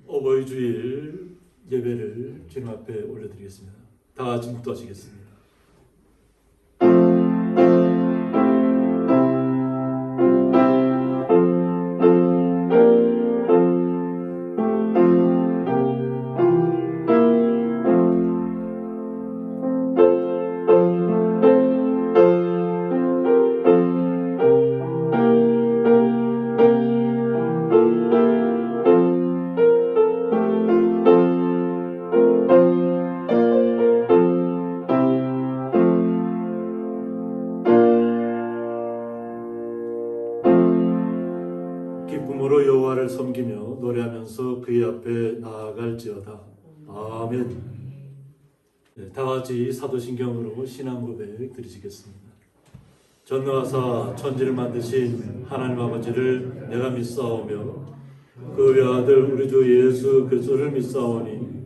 어버이 주일 예배를 주님 앞에 올려드리겠습니다. 다 같이 묵도하시겠습니다. 기쁨으로 여호와를 섬기며 노래하면서 그의 앞에 나아갈지어다. 아멘. 네, 다 같이 사도신경으로 신앙 고백 드리시겠습니다. 전능하사 천지를 만드신 하나님 아버지를 내가 믿사오며 그 외아들 우리 주 예수 그리스도를 믿사오니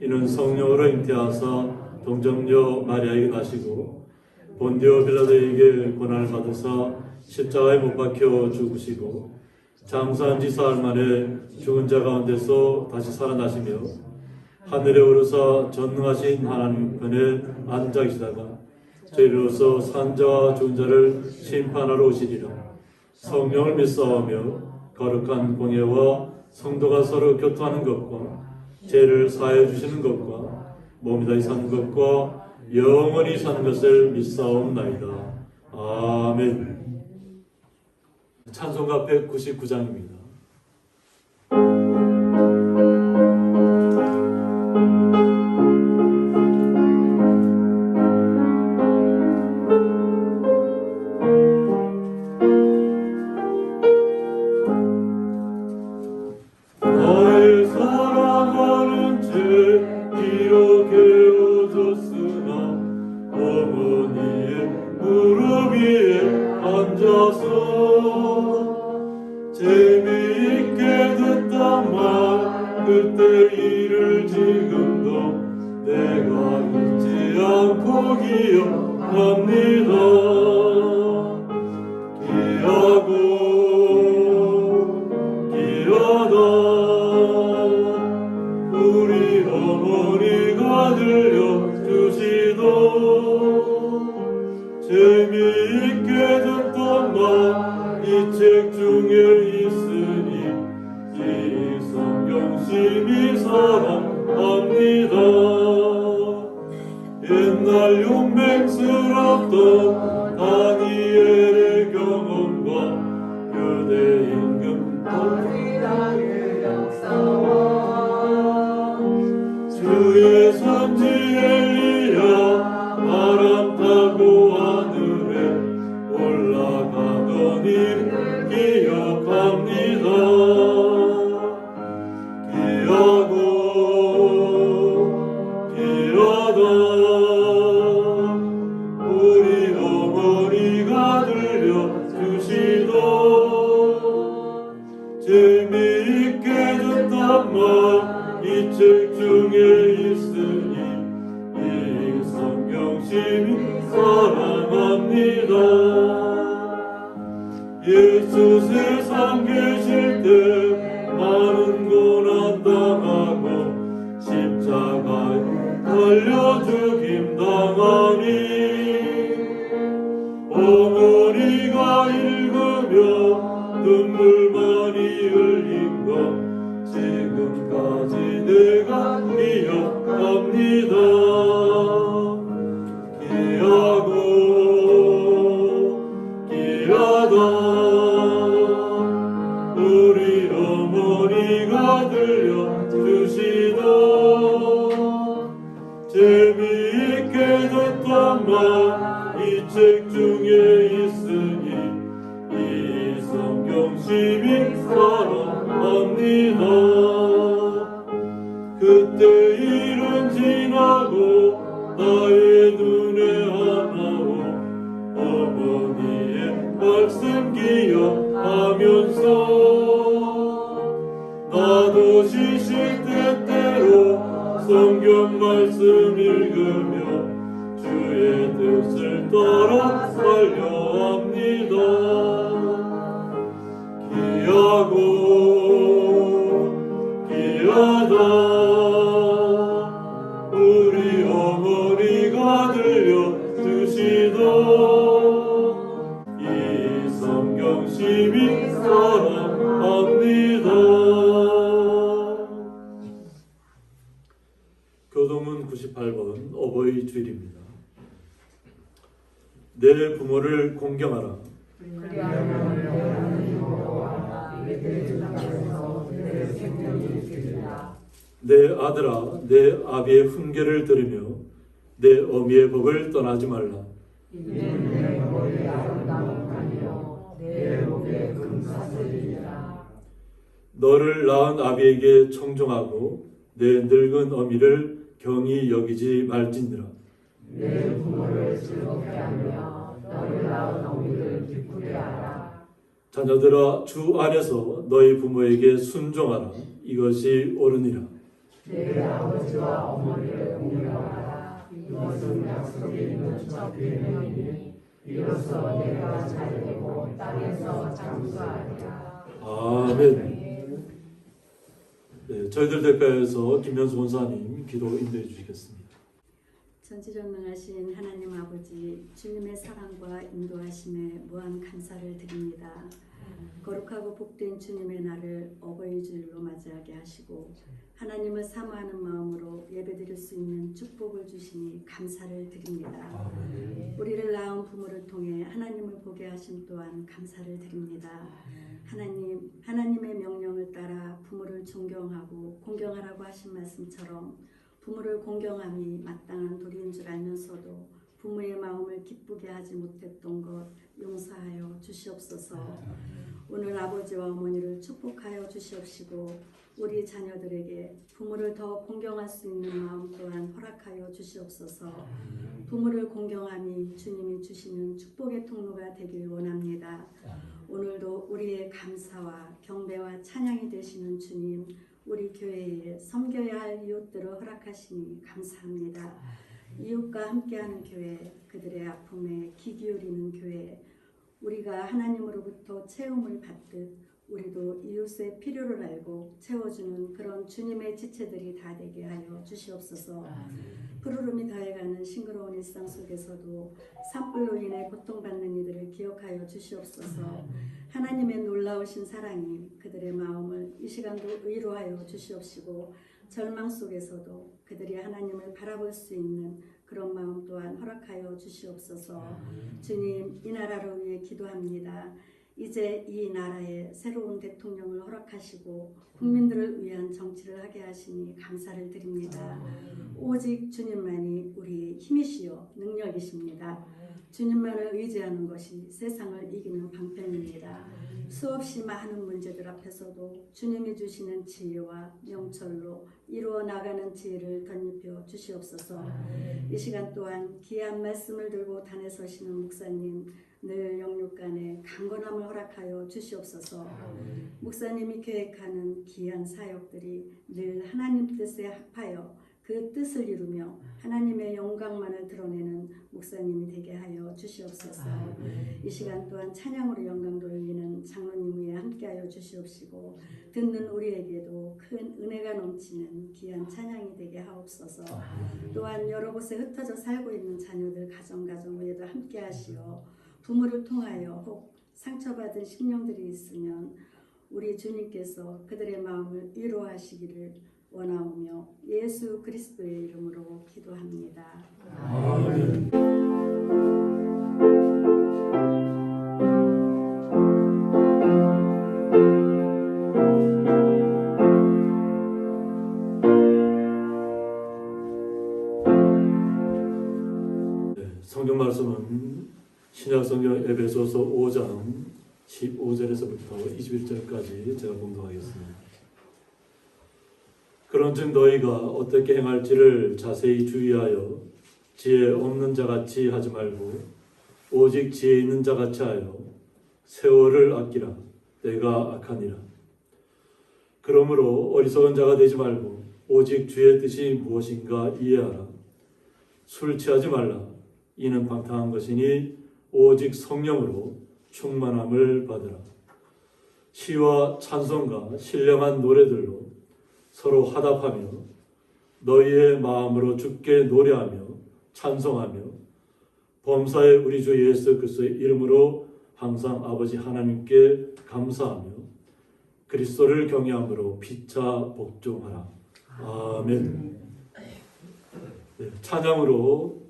이는 성령으로 잉태하사 동정녀 마리아에게 나시고 본디오 빌라도에게 고난을 받으사 십자가에 못 박혀 죽으시고 장사한 지 사흘 만에 죽은 자 가운데서 다시 살아나시며 하늘에 오르사 전능하신 하나님 편에 앉아 계시다가 저희로서 산자와 죽은 자를 심판하러 오시리라. 성령을 믿사오며 거룩한 공예와 성도가 서로 교통하는 것과 죄를 사하여 주시는 것과 몸이 다시 사는 것과 영원히 사는 것을 믿사옵나이다. 아멘. 찬송가 199장입니다. 나의 사랑하는 죄 기억해오졌으나 어머니의 무릎 위에 앉아서 재미있게 듣던 말 그때 일을 지금도 내가 잊지 않고 기억합니다. 기하다 우리 어머니가 들려주시던 재미있게 듣던 말 이 책 중에 있으니 이 성경 심히 사랑합니다. 옛날 용맹스럽던 다니엘의 경험과 유대 임금 다윗의 역사와 주의 선지 엘리야 바람 타고 하늘에 올라가던 일 기억합니다. 기하다 우리 어머니가 들려주시던 재미있게 듣던 말 이 책 중에 있으니 이 성경 심히 사랑합니다. 예수 세상 계실 때 많은 고난 당하고 십자가에 달려 죽임 당하니 어머니가 읽으며 눈물 많이 흘린 것 지금까지 내가 기억합니다. 기하다 우리 어머니가 들려주시던 재미있게 듣던 말 이 책 중에 있으니 이 성경 심히 사랑합니다. 그때 일은 지나고 나의 눈에 하나오 어머니의 말씀 기억하면서 나도 쉬실 때때로 성경 말씀 읽으며 주의 뜻을 따라 살려합니다. 기하다 사랑합니다. 교동문 98번 어버이 주일입니다. 내 부모를 공경하라. 내 아들아, 내 아비의 훈계를 들으며 내 어미의 법을 떠나지 말라. 너를 낳은 아비에게 청종하고 내 늙은 어미를 경히 여기지 말지니라. 내 부모를 즐겁게 하며 너를 낳은 어미를 기쁘게 하라. 자녀들아, 주 안에서 너희 부모에게 순종하라. 이것이 옳으니라. 내 아버지와 어머니를 공경하라. 이것은 약속에 있는 첫 계명이니 이로써 내가 잘되고 땅에서 장수하리라. 아멘. 네, 저희들 대가에서 김현수 권사님 기도 인도해 주시겠습니다. 전지전능하신 하나님 아버지, 주님의 사랑과 인도하심에 무한 감사를 드립니다. 거룩하고 복된 주님의 날을 어버이 주일로 맞이하게 하시고 하나님을 사모하는 마음으로 예배드릴 수 있는 축복을 주시니 감사를 드립니다. 우리를 낳은 부모를 통해 하나님을 보게 하심 또한 감사를 드립니다. 하나님의 명령을 따라 부모를 존경하고 공경하라고 하신 말씀처럼 부모를 공경함이 마땅한 도리인 줄 알면서도 부모의 마음을 기쁘게 하지 못했던 것 용서하여 주시옵소서. 오늘 아버지와 어머니를 축복하여 주시옵시고 우리 자녀들에게 부모를 더 공경할 수 있는 마음 또한 허락하여 주시옵소서. 부모를 공경함이 주님이 주시는 축복의 통로가 되길 원합니다. 오늘도 우리의 감사와 경배와 찬양이 되시는 주님, 우리 교회에 섬겨야 할 이웃들을 허락하시니 감사합니다. 이웃과 함께하는 교회, 그들의 아픔에 귀 기울이는 교회, 우리가 하나님으로부터 채움을 받듯 우리도 이웃의 필요를 알고 채워주는 그런 주님의 지체들이 다 되게 하여 주시옵소서. 푸르름이 더해가는 싱그러운 일상 속에서도 산불로 인해 고통받는 이들을 기억하여 주시옵소서. 하나님의 놀라우신 사랑이 그들의 마음을 이 시간도 위로하여 주시옵시고 절망 속에서도 그들이 하나님을 바라볼 수 있는 그런 마음 또한 허락하여 주시옵소서. 주님, 이 나라를 위해 기도합니다. 이제 이 나라에 새로운 대통령을 허락하시고 국민들을 위한 정치를 하게 하시니 감사를 드립니다. 오직 주님만이 우리의 힘이시요 능력이십니다. 주님만을 의지하는 것이 세상을 이기는 방편입니다. 수없이 많은 문제들 앞에서도 주님이 주시는 지혜와 명철로 이루어 나가는 지혜를 덧입혀 주시옵소서. 이 시간 또한 귀한 말씀을 들고 단에 서시는 목사님, 늘 영육간에 강건함을 허락하여 주시옵소서. 목사님이 계획하는 귀한 사역들이 늘 하나님 뜻에 합하여 그 뜻을 이루며 하나님의 영광만을 드러내는 목사님이 되게 하여 주시옵소서. 이 시간 또한 찬양으로 영광 돌리는 장로님 위에 함께하여 주시옵시고 듣는 우리에게도 큰 은혜가 넘치는 귀한 찬양이 되게 하옵소서. 또한 여러 곳에 흩어져 살고 있는 자녀들 가정 위에도 함께하시어 부모를 통하여 혹 상처받은 심령들이 있으면 우리 주님께서 그들의 마음을 위로하시기를 원하오며 예수 그리스도의 이름으로 기도합니다. 아멘. 성경 말씀은 신약 성경 에베소서 5장 15절에서부터 21절까지 제가 봉독하겠습니다. 그런즉 너희가 어떻게 행할지를 자세히 주의하여 지혜 없는 자같이 하지 말고 오직 지혜 있는 자같이 하여 세월을 아끼라. 때가 악하니라. 그러므로 어리석은 자가 되지 말고 오직 주의 뜻이 무엇인가 이해하라. 술 취하지 말라. 이는 방탕한 것이니 오직 성령으로 충만함을 받으라. 시와 찬송과 신령한 노래들로 서로 화답하며 너희의 마음으로 주께 노래하며 찬송하며 범사의 우리 주 예수 그리스도의 이름으로 항상 아버지 하나님께 감사하며 그리스도를 경외함으로 피차 복종하라. 아멘. 네, 찬양으로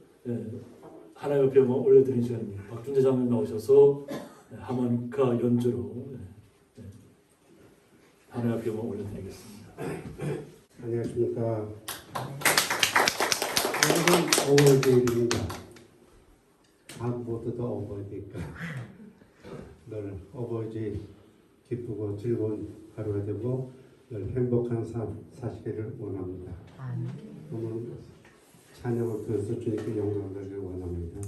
하나님 앞에 올려드리는 시간입니다. 박준재 장님 나오셔서 하모니카 연주로 하나님 앞에 올려드리겠습니다. 안녕하십니까. 오늘은 5월데이입니다. 각 모두도 어버이니까 늘 어버이지 기쁘고 즐거운 하루가 되고 늘 행복한 삶 사시기를 원합니다. 오늘 찬양을 통해서 주님께 영광을 드리길 원합니다.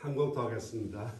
한 곡 더 하겠습니다.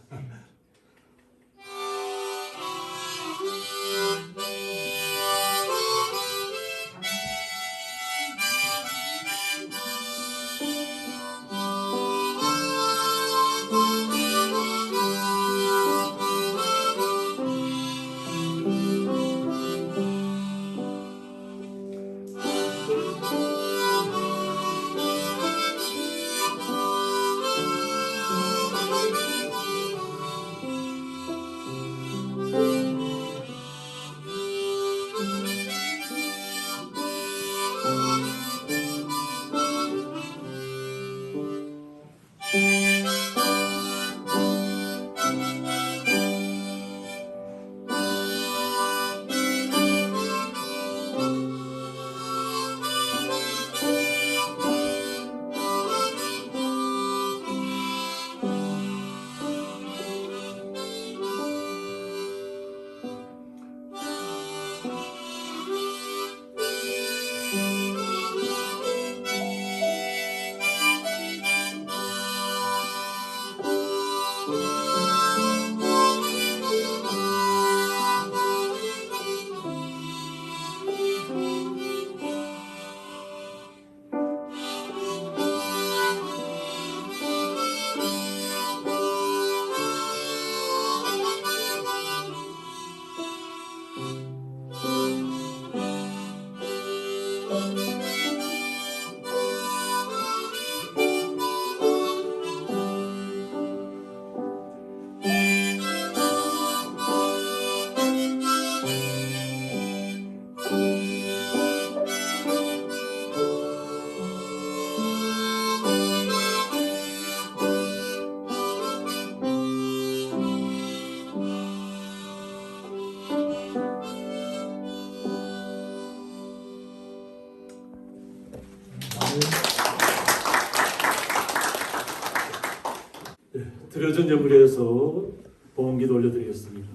드려진 예물에서 봉기도 올려드리겠습니다.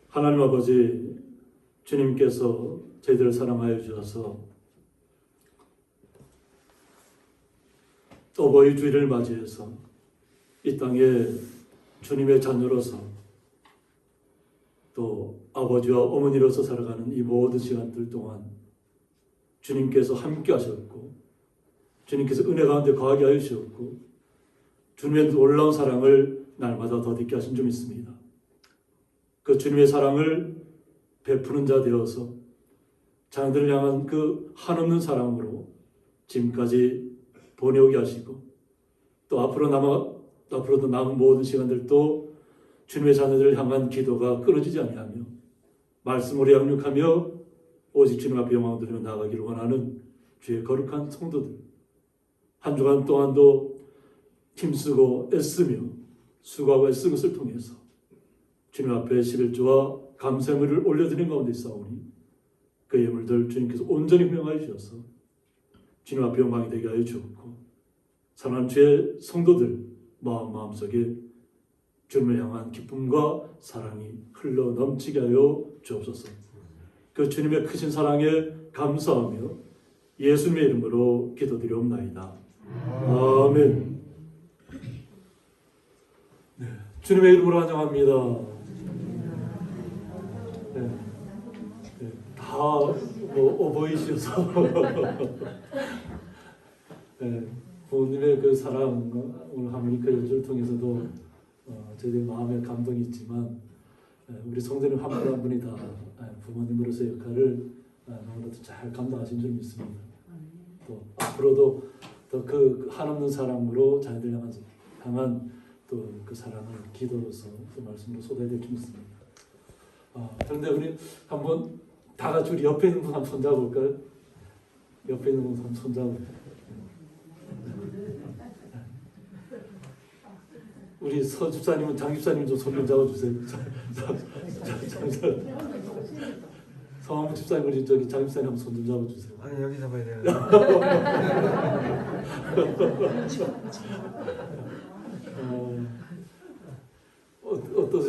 하나님 아버지, 주님께서 저희들을 사랑하여 주셔서 어버이 주일을 맞이해서 이 땅에 주님의 자녀로서 또 아버지와 어머니로서 살아가는 이 모든 시간들 동안 주님께서 함께 하셨고 주님께서 은혜 가운데 거하게 하여 주셨고 주님의 놀라운 사랑을 날마다 더디게 하신 줄 믿습니다. 그 주님의 사랑을 베푸는 자 되어서 자녀들을 향한 그 한없는 사랑으로 지금까지 보내오게 하시고 또 앞으로도 남은 모든 시간들도 주님의 자녀들을 향한 기도가 끊어지지 아니하며 말씀으로 양육하며 오직 주님 앞에 영광을 드리며 나아가기를 원하는 주의 거룩한 성도들, 한 주간 동안도 힘쓰고 애쓰며 수고하고 애쓴 것을 통해서 주님 앞에 11조와 감사물을 올려드린 가운데 있사오니 그 예물들 주님께서 온전히 명하여 주셔서 주님 앞에 영광이 되게 하여 주었고 사랑하는 주의 성도들 마음속에 주님을 향한 기쁨과 사랑이 흘러 넘치게 하여 주옵소서. 그 주님의 크신 사랑에 감사하며 예수님의 이름으로 기도드리옵나이다. 아멘. 네, 주님의 이름으로 환영합니다. 네, 네, 다 어버이시여서 네, 부모님의 그 사랑, 오늘 하모니카 연주를 통해서도 저희들 마음에 감동이 있지만 우리 성도님 한 분 한 분이 다 부모님으로서의 역할을 너무나도 잘 감당하신 줄 믿습니다. 또 앞으로도 더 그 한없는 사랑으로 자녀들 향한 또 그 사랑을 기도로서 또 말씀으로 쏟아야 될 줄 믿습니다. 그런데 우리 한번 다 같이 우리 옆에 있는 분 한번 손잡아볼까요? 옆에 있는 분 한번 손잡아볼까요? 우리 서 집사님은 장 집사님 좀 손 좀 잡아주세요. 성함 집사님 우리 저기 장 집사님 한번 손 좀 잡아주세요. 아니 여기 잡아야 돼요.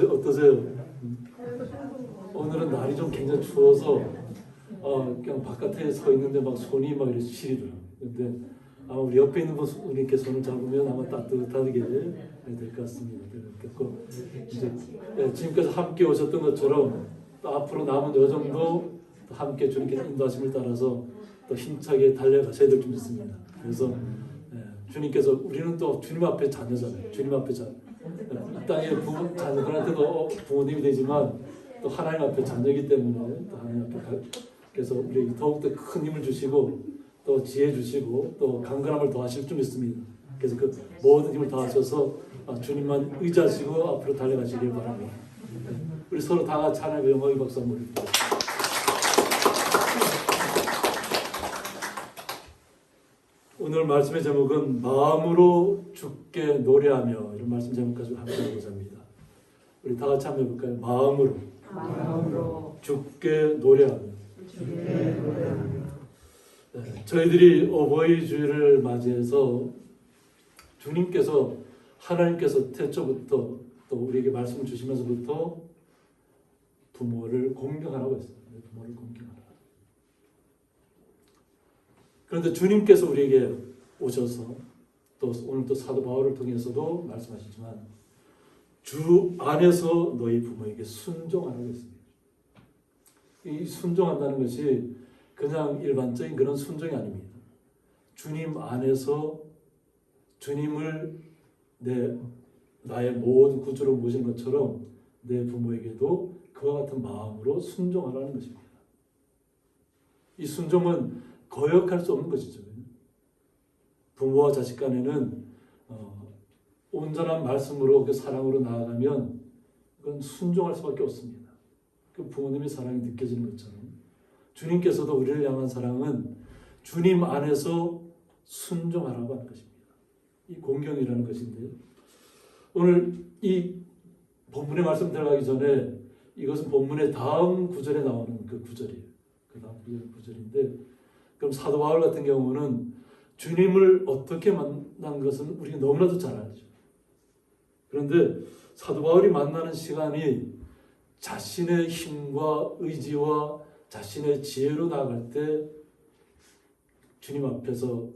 어떠세요? 오늘은 날이 좀 굉장히 추워서 그냥 바깥에 서 있는데 막 손이 막 이렇게 시리더라고요. 근데 아마 우리 옆에 있는 분께 손을 잡으면 아마 따뜻하게 될 것 같습니다. 그래서 이제 지금까지 함께 오셨던 것처럼 또 앞으로 남은 여정도 함께 주님께 인도하심을 따라서 또 힘차게 달려가셔야 될 줄 믿습니다. 그래서 주님께서 우리는 또 주님 앞에 자녀잖아요. 주님 앞에 자녀. 이 땅의 자녀들한테도 부모님이 되지만 또 하나님 앞에 자녀이기 때문에 또 하나님 앞에 그래서 우리에게 더욱더 큰 힘을 주시고 또 지혜 주시고 또 강건함을 더하실 줄 믿습니다. 그래서 그 모든 힘을 더하셔서 주님만 의지하시고 앞으로 달려가시길 바랍니다. 우리 서로 다 같이 하나님의 영광의 박수 한번 드립니다. 오늘 말씀의 제목은 마음으로 주께 노래하며 이런 말씀 제목 가지고 함께 해보자 합니다. 우리 다 같이 한번 해볼까요? 마음으로 주께 노래하며. 네, 저희들이 어버이 주일을 맞이해서 주님께서 하나님께서 태초부터 또 우리에게 말씀을 주시면서부터 부모를 공경하라고 했어요. 부모를 공경하라. 그런데 주님께서 우리에게 오셔서 또 오늘 또 사도 바울을 통해서도 말씀하시지만 주 안에서 너희 부모에게 순종하라고 했습니다. 이 순종한다는 것이 그냥 일반적인 그런 순종이 아닙니다. 주님 안에서 주님을 나의 모든 구주로 모신 것처럼 내 부모에게도 그와 같은 마음으로 순종하라는 것입니다. 이 순종은 거역할 수 없는 것이죠. 부모와 자식 간에는 온전한 말씀으로 그 사랑으로 나아가면 그건 순종할 수밖에 없습니다. 그 부모님의 사랑이 느껴지는 것처럼 주님께서도 우리를 향한 사랑은 주님 안에서 순종하라고 하는 것입니다. 이 공경이라는 것인데요. 오늘 이 본문의 말씀 들어가기 전에 이것은 본문의 다음 구절에 나오는 그 구절이에요. 그 다음 구절인데, 그럼 사도 바울 같은 경우는 주님을 어떻게 만난 것은 우리가 너무나도 잘 알죠. 그런데 사도 바울이 만나는 시간이 자신의 힘과 의지와 자신의 지혜로 나아갈 때 주님 앞에서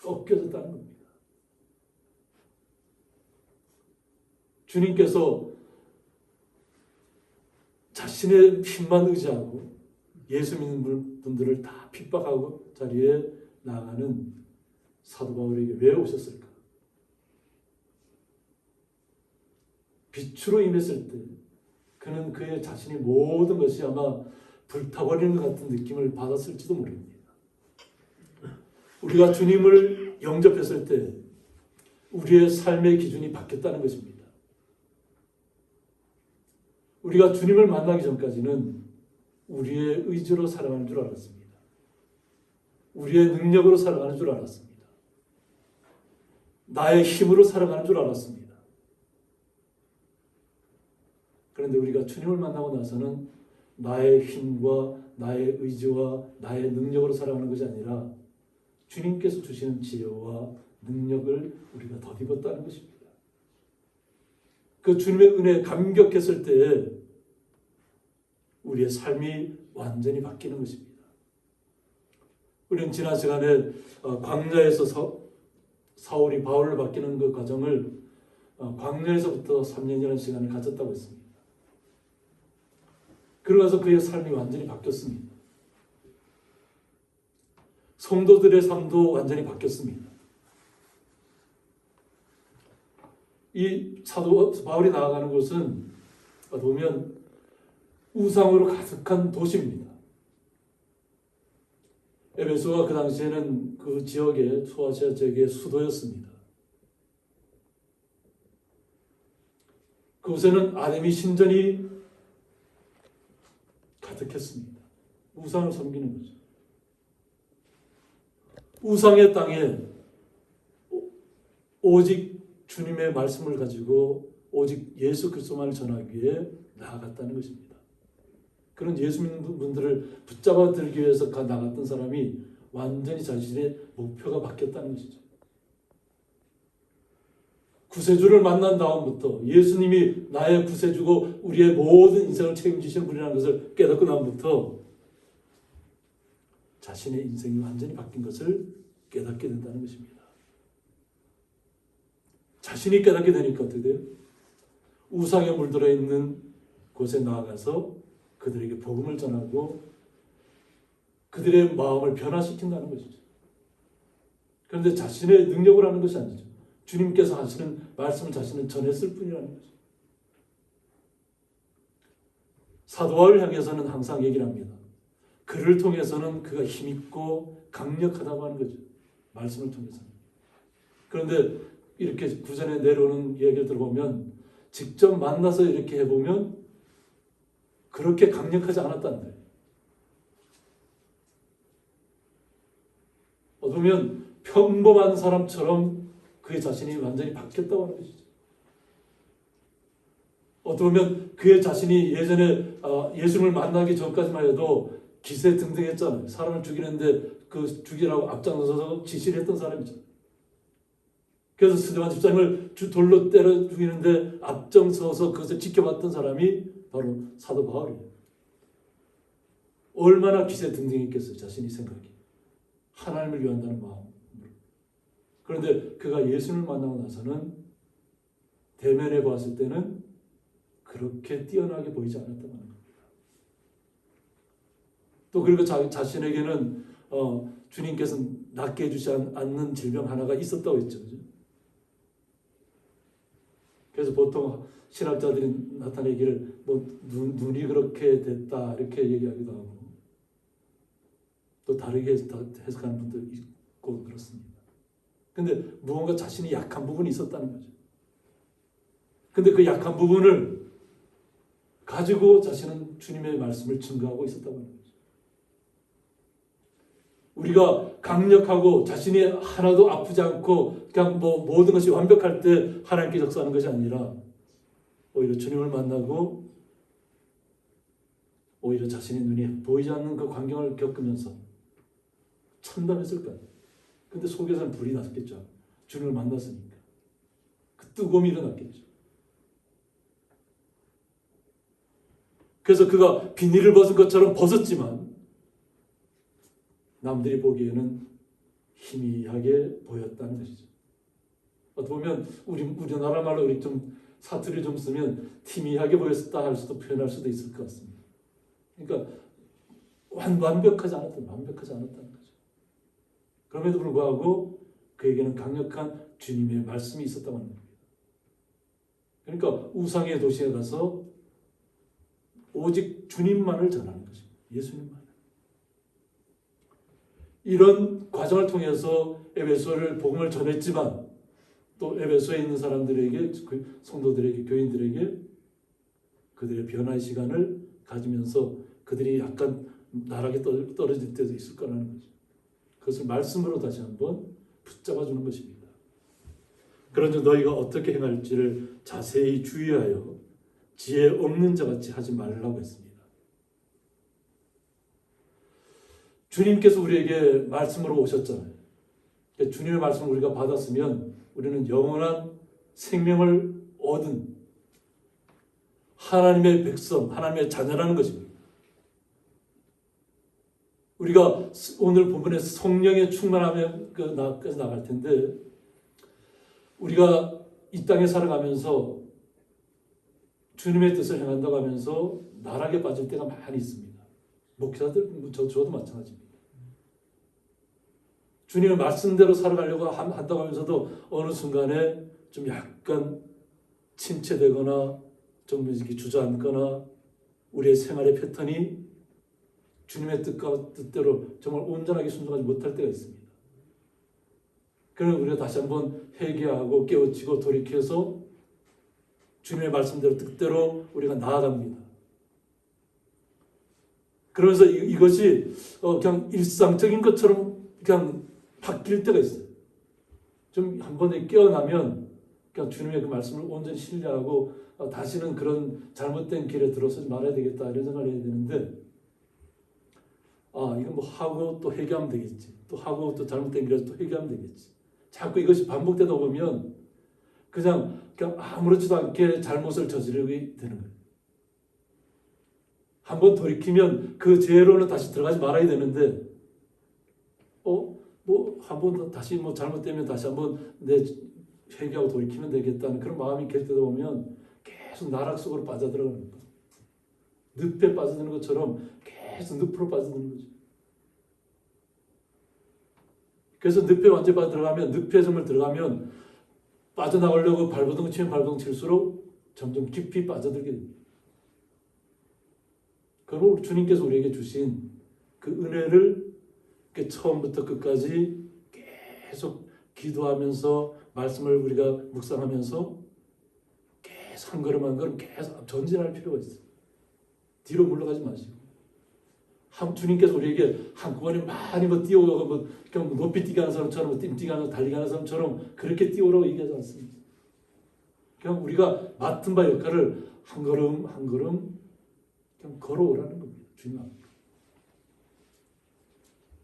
꺾여졌다는 겁니다. 주님께서 자신의 힘만 의지하고 예수 믿는 분들을 다 핍박하고 자리에 나아가는 사도 바울에게 왜 오셨을까? 빛으로 임했을 때 그는 그의 자신의 모든 것이 아마 불타버리는 것 같은 느낌을 받았을지도 모릅니다. 우리가 주님을 영접했을 때 우리의 삶의 기준이 바뀌었다는 것입니다. 우리가 주님을 만나기 전까지는 우리의 의지로 살아가는 줄 알았습니다. 우리의 능력으로 살아가는 줄 알았습니다. 나의 힘으로 살아가는 줄 알았습니다. 그런데 우리가 주님을 만나고 나서는 나의 힘과 나의 의지와 나의 능력으로 살아가는 것이 아니라 주님께서 주시는 지혜와 능력을 우리가 덧입었다는 것입니다. 그 주님의 은혜에 감격했을 때에 우리의 삶이 완전히 바뀌는 것입니다. 우리는 지난 시간에 광야에서 사울이 바울을 바뀌는 그 과정을 광야에서부터 3년이라는 시간을 가졌다고 했습니다. 그러면서 그의 삶이 완전히 바뀌었습니다. 성도들의 삶도 완전히 바뀌었습니다. 이 사도 바울이 나아가는 곳은 보면 우상으로 가득한 도시입니다. 에베소가 그 당시에는 그 지역의 소아시아 지역의 수도였습니다. 그곳에는 아데미 신전이 가득했습니다. 우상을 섬기는 거죠. 우상의 땅에 오직 주님의 말씀을 가지고 오직 예수 그리스도만을 전하기 위해 나아갔다는 것입니다. 그런 예수 믿는 분들을 붙잡아 들기 위해서 나갔던 사람이 완전히 자신의 목표가 바뀌었다는 것이죠. 구세주를 만난 다음부터 예수님이 나의 구세주고 우리의 모든 인생을 책임지시는 분이라는 것을 깨닫고 나면부터 자신의 인생이 완전히 바뀐 것을 깨닫게 된다는 것입니다. 자신이 깨닫게 되니까 어떻게 돼요? 우상에 물들어 있는 곳에 나아가서 그들에게 복음을 전하고 그들의 마음을 변화시킨다는 것이죠. 그런데 자신의 능력을 하는 것이 아니죠. 주님께서 하시는 말씀을 자신은 전했을 뿐이라는 거죠. 사도 바울을 향해서는 항상 얘기를 합니다. 그를 통해서는 그가 힘있고 강력하다고 하는 거죠. 말씀을 통해서는. 그런데 이렇게 구전에 내려오는 얘기를 들어보면 직접 만나서 이렇게 해보면 그렇게 강력하지 않았다는 거예요. 어쩌면 평범한 사람처럼 그의 자신이 완전히 바뀌었다고 하는 것이죠. 어쩌면 그의 자신이 예전에 예수님을 만나기 전까지만 해도 기세등등했잖아요. 사람을 죽이는데 그 죽이라고 앞장서서 지시를 했던 사람이죠. 그래서 스데반 집사님을 돌로 때려 죽이는데 앞장서서 그것을 지켜봤던 사람이 바로 사도 바울이에요. 얼마나 기세등등했겠어요. 자신이 생각이. 하나님을 위한다는 마음. 그런데 그가 예수님을 만나고 나서는 대면해 봤을 때는 그렇게 뛰어나게 보이지 않았다는 겁니다. 또 그리고 자신에게는 주님께서 낫게 해주지 않는 질병 하나가 있었다고 했죠. 그죠? 그래서 보통 신학자들이 나타내기를 눈이 그렇게 됐다 이렇게 얘기하기도 하고 또 다르게 해석하는 분도 있고 그렇습니다. 근데 무언가 자신이 약한 부분이 있었다는 거죠. 근데 그 약한 부분을 가지고 자신은 주님의 말씀을 증거하고 있었다고 하는 거죠. 우리가 강력하고 자신이 하나도 아프지 않고 그냥 뭐 모든 것이 완벽할 때 하나님께 역사하는 것이 아니라 오히려 주님을 만나고 오히려 자신의 눈이 보이지 않는 그 광경을 겪으면서 참담했을까요? 근데 속에서는 불이 났겠죠. 주님을 만났으니까. 그 뜨거움이 일어났겠죠. 그래서 그가 비닐을 벗은 것처럼 벗었지만 남들이 보기에는 희미하게 보였다는 것이죠. 어떻게 보면 우리나라 말로 우리 좀 사투리 좀 쓰면 희미하게 보였다 할 수도 표현할 수도 있을 것 같습니다. 그러니까 완벽하지 않았다는 거죠. 그럼에도 불구하고 그에게는 강력한 주님의 말씀이 있었다고 합니다. 그러니까 우상의 도시에 가서 오직 주님만을 전하는 것입니다. 예수님만. 이런 과정을 통해서 에베소를 복음을 전했지만 또 에베소에 있는 사람들에게, 그 성도들에게, 교인들에게 그들의 변화의 시간을 가지면서 그들이 약간 나락에 떨어질 때도 있을 거라는 거죠. 그것을 말씀으로 다시 한번 붙잡아 주는 것입니다. 그런즉 너희가 어떻게 행할지를 자세히 주의하여 지혜 없는 자같이 하지 말라고 했습니다. 주님께서 우리에게 말씀으로 오셨잖아요. 주님의 말씀을 우리가 받았으면 우리는 영원한 생명을 얻은 하나님의 백성, 하나님의 자녀라는 것입니다. 우리가 오늘 본문에서 성령의 충만함에 나갈 텐데 우리가 이 땅에 살아가면서 주님의 뜻을 행한다고 하면서 나락에 빠질 때가 많이 있습니다. 목사들, 저도 마찬가지입니다. 주님의 말씀대로 살아가려고 한다고 하면서도 어느 순간에 좀 약간 침체되거나 좀 이렇게 주저앉거나 우리의 생활의 패턴이 주님의 뜻대로 정말 온전하게 순종하지 못할 때가 있습니다. 그러면 우리가 다시 한번 회개하고 깨우치고 돌이켜서 주님의 말씀대로 뜻대로 우리가 나아갑니다. 그러면서 이것이 그냥 일상적인 것처럼 그냥 바뀔 때가 있어요. 좀 한 번에 깨어나면 그냥 주님의 그 말씀을 온전히 신뢰하고 다시는 그런 잘못된 길에 들어서지 말아야 되겠다 이런 생각을 해야 되는데 이건 뭐 하고 또 회개하면 되겠지. 또 하고 또 잘못된 길에서 또 회개하면 되겠지. 자꾸 이것이 반복되다 보면 그냥 아무렇지도 않게 잘못을 저지르게 되는 거예요. 한번 돌이키면 그 죄로는 다시 들어가지 말아야 되는데 한번 다시 잘못되면 다시 한번 내 회개하고 돌이키면 되겠다는 그런 마음이 계속되다 보면 계속 나락 속으로 빠져들어가는 거예요. 늪에 빠져드는 것처럼 계속 늪으로 빠져드는 거죠. 그래서 늪에 완전히 빠져들어가면 늪에 정말 들어가면 빠져나오려고 발버둥 칠수록 점점 깊이 빠져들게 됩니다. 그리고 주님께서 우리에게 주신 그 은혜를 처음부터 끝까지 계속 기도하면서 말씀을 우리가 묵상하면서 계속 한 걸음 한 걸음 계속 전진할 필요가 있어요. 뒤로 물러가지 마시고 주님께서 우리에게 한꺼번에 많이 뛰어오고 그냥 높이 뛰게 하는 사람처럼 뛰게 하는 달리게 하는 사람처럼 그렇게 뛰어오라고 얘기하지 않습니다. 그냥 우리가 맡은 바 역할을 한 걸음 한 걸음 그냥 걸어오라는 겁니다. 주님 앞에.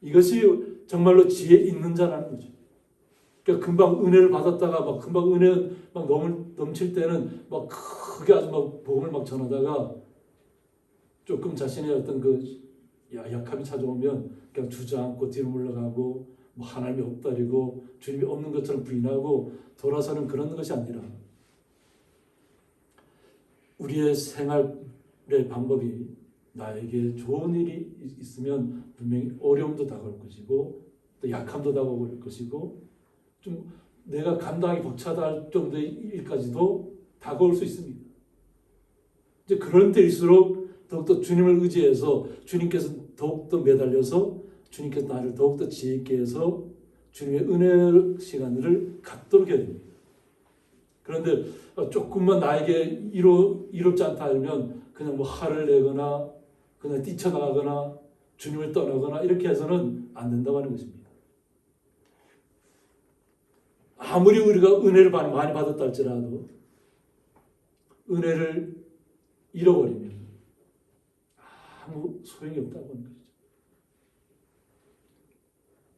이것이 정말로 지혜 있는 자라는 거죠. 그러니까 금방 은혜를 받았다가 금방 은혜 넘칠 때는 크게 아주 복음을 전하다가 조금 자신의 어떤 약함이 찾아오면 그냥 주저앉고 뒤로 물러가고 하나님이 없다리고 주님이 없는 것처럼 부인하고 돌아서는 그런 것이 아니라 우리의 생활의 방법이 나에게 좋은 일이 있으면 분명히 어려움도 다가올 것이고 또 약함도 다가올 것이고 좀 내가 감당하기 벅차다 할 정도의 일까지도 다가올 수 있습니다. 이제 그런 때일수록 더욱더 주님을 의지해서 주님께서 더욱더 매달려서 주님께서 나를 더욱더 지혜 있게 해서 주님의 은혜 시간을 갖도록 해야 됩니다. 그런데 조금만 나에게 이롭지 않다 하면 그냥 뭐 화를 내거나 그냥 뛰쳐나가거나 주님을 떠나거나 이렇게 해서는 안 된다고 하는 것입니다. 아무리 우리가 은혜를 많이 받았다 할지라도 은혜를 잃어버리면 아무 소용이 없다고 하는 것이죠.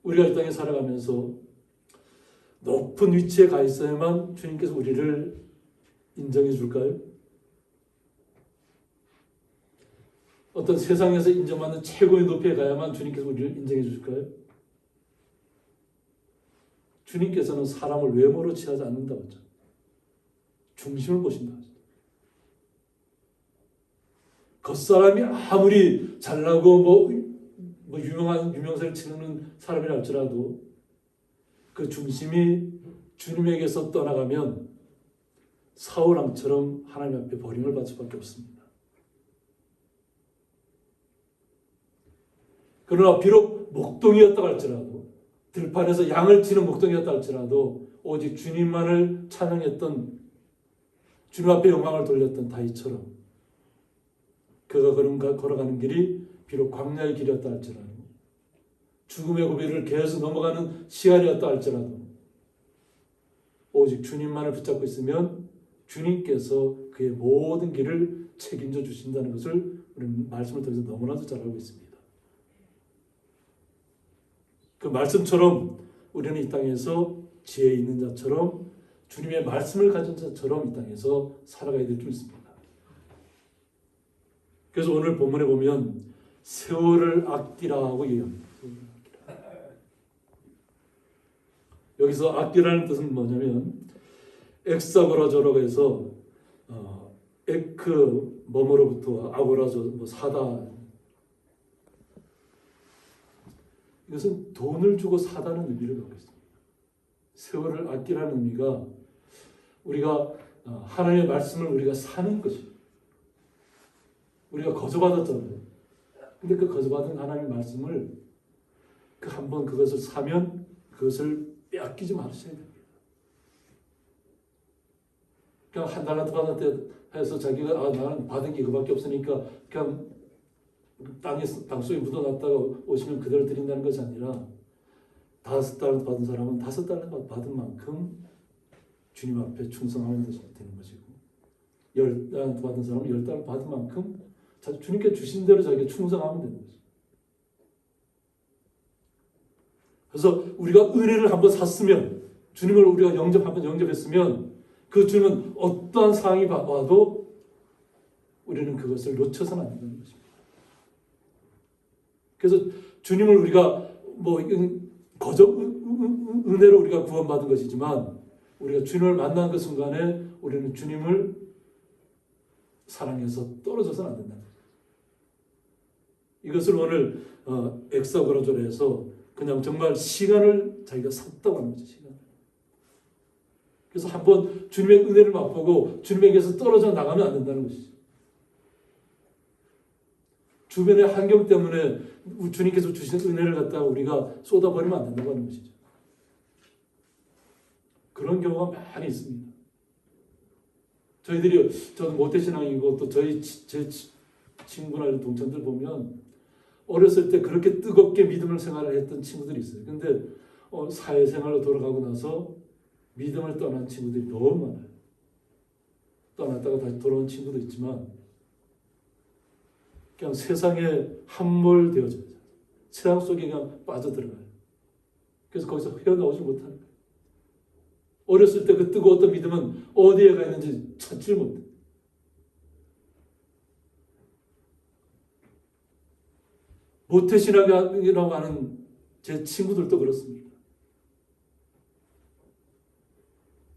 우리가 이 땅에 살아가면서 높은 위치에 가 있어야만 주님께서 우리를 인정해 줄까요? 어떤 세상에서 인정받는 최고의 높이에 가야만 주님께서 우리를 인정해 주실까요? 주님께서는 사람을 외모로 취하지 않는다고 했죠. 중심을 보신다. 겉사람이 아무리 잘나고 유명세를 치르는 사람이라 할지라도 그 중심이 주님에게서 떠나가면 사울왕처럼 하나님 앞에 버림을 받을 수밖에 없습니다. 그러나 비록 목동이었다 할지라도 들판에서 양을 치는 목동이었다 할지라도 오직 주님만을 찬양했던 주님 앞에 영광을 돌렸던 다윗처럼 그가 걸어가는 길이 비록 광야의 길이었다 할지라도 죽음의 고비를 계속 넘어가는 시간이었다 할지라도 오직 주님만을 붙잡고 있으면 주님께서 그의 모든 길을 책임져 주신다는 것을 우리는 말씀을 통해서 너무나도 잘 알고 있습니다. 그 말씀처럼 우리는 이 땅에서 지혜 있는 자처럼 주님의 말씀을 가진 자처럼 이 땅에서 살아가야 될 줄 믿습니다. 그래서 오늘 본문에 보면 세월을 아끼라고 얘기합니다. 여기서 아끼라는 뜻은 뭐냐면 엑사고라조라고 해서 에크 뭐뭐로부터 아고라조 사다. 이것은 돈을 주고 사다는 의미를 갖고 있습니다. 세월을 아끼라는 의미가 우리가 하나님의 말씀을 우리가 사는 것입니다. 우리가 거저받았잖아요. 근데 그 거저받은 하나님의 말씀을 한번 그것을 사면 그것을 빼앗기지 마셔야 됩니다. 그냥 한 달란트 받았다 해서 자기가 나는 받은 게 그밖에 없으니까 그냥 땅속에 묻어놨다가 오시면 그대로 드린다는 것이 아니라 5달란트 받은 사람은 5달란트 받은 만큼 주님 앞에 충성하면 되는 것이고 10달란트 받은 사람은 10달란트 받은 만큼 주님께 주신 대로 자기가 충성하면 되는 거죠. 그래서 우리가 은혜를 한번 샀으면 주님을 우리가 한번 영접했으면 그 주님은 어떠한 상황이 와도 우리는 그것을 놓쳐서는 안 된다는 것입니다. 그래서 주님을 우리가 은혜로 우리가 구원받은 것이지만 우리가 주님을 만난 그 순간에 우리는 주님을 사랑해서 떨어져서는 안 된다는 거죠. 이것을 오늘 엑사고라조에서 그냥 정말 시간을 자기가 샀다고 하는 거죠. 시간. 그래서 한번 주님의 은혜를 맛보고 주님에게서 떨어져 나가면 안 된다는 것이죠. 주변의 환경 때문에 주님께서 주신 은혜를 갖다가 우리가 쏟아버리면 안 된다고 하는 것이죠. 그런 경우가 많이 있습니다. 저도 모태신앙이고 또 제 친구나 동창들 보면 어렸을 때 그렇게 뜨겁게 믿음을 생활을 했던 친구들이 있어요. 근데 사회생활로 돌아가고 나서 믿음을 떠난 친구들이 너무 많아요. 떠났다가 다시 돌아온 친구도 있지만 그냥 세상에 함몰되어져요. 세상 속에 그냥 빠져들어가요. 그래서 거기서 헤어나오지 못하는 거예요. 어렸을 때 그 뜨거웠던 믿음은 어디에 가 있는지 찾지를 못해요. 모태신앙이라고 하는 제 친구들도 그렇습니다.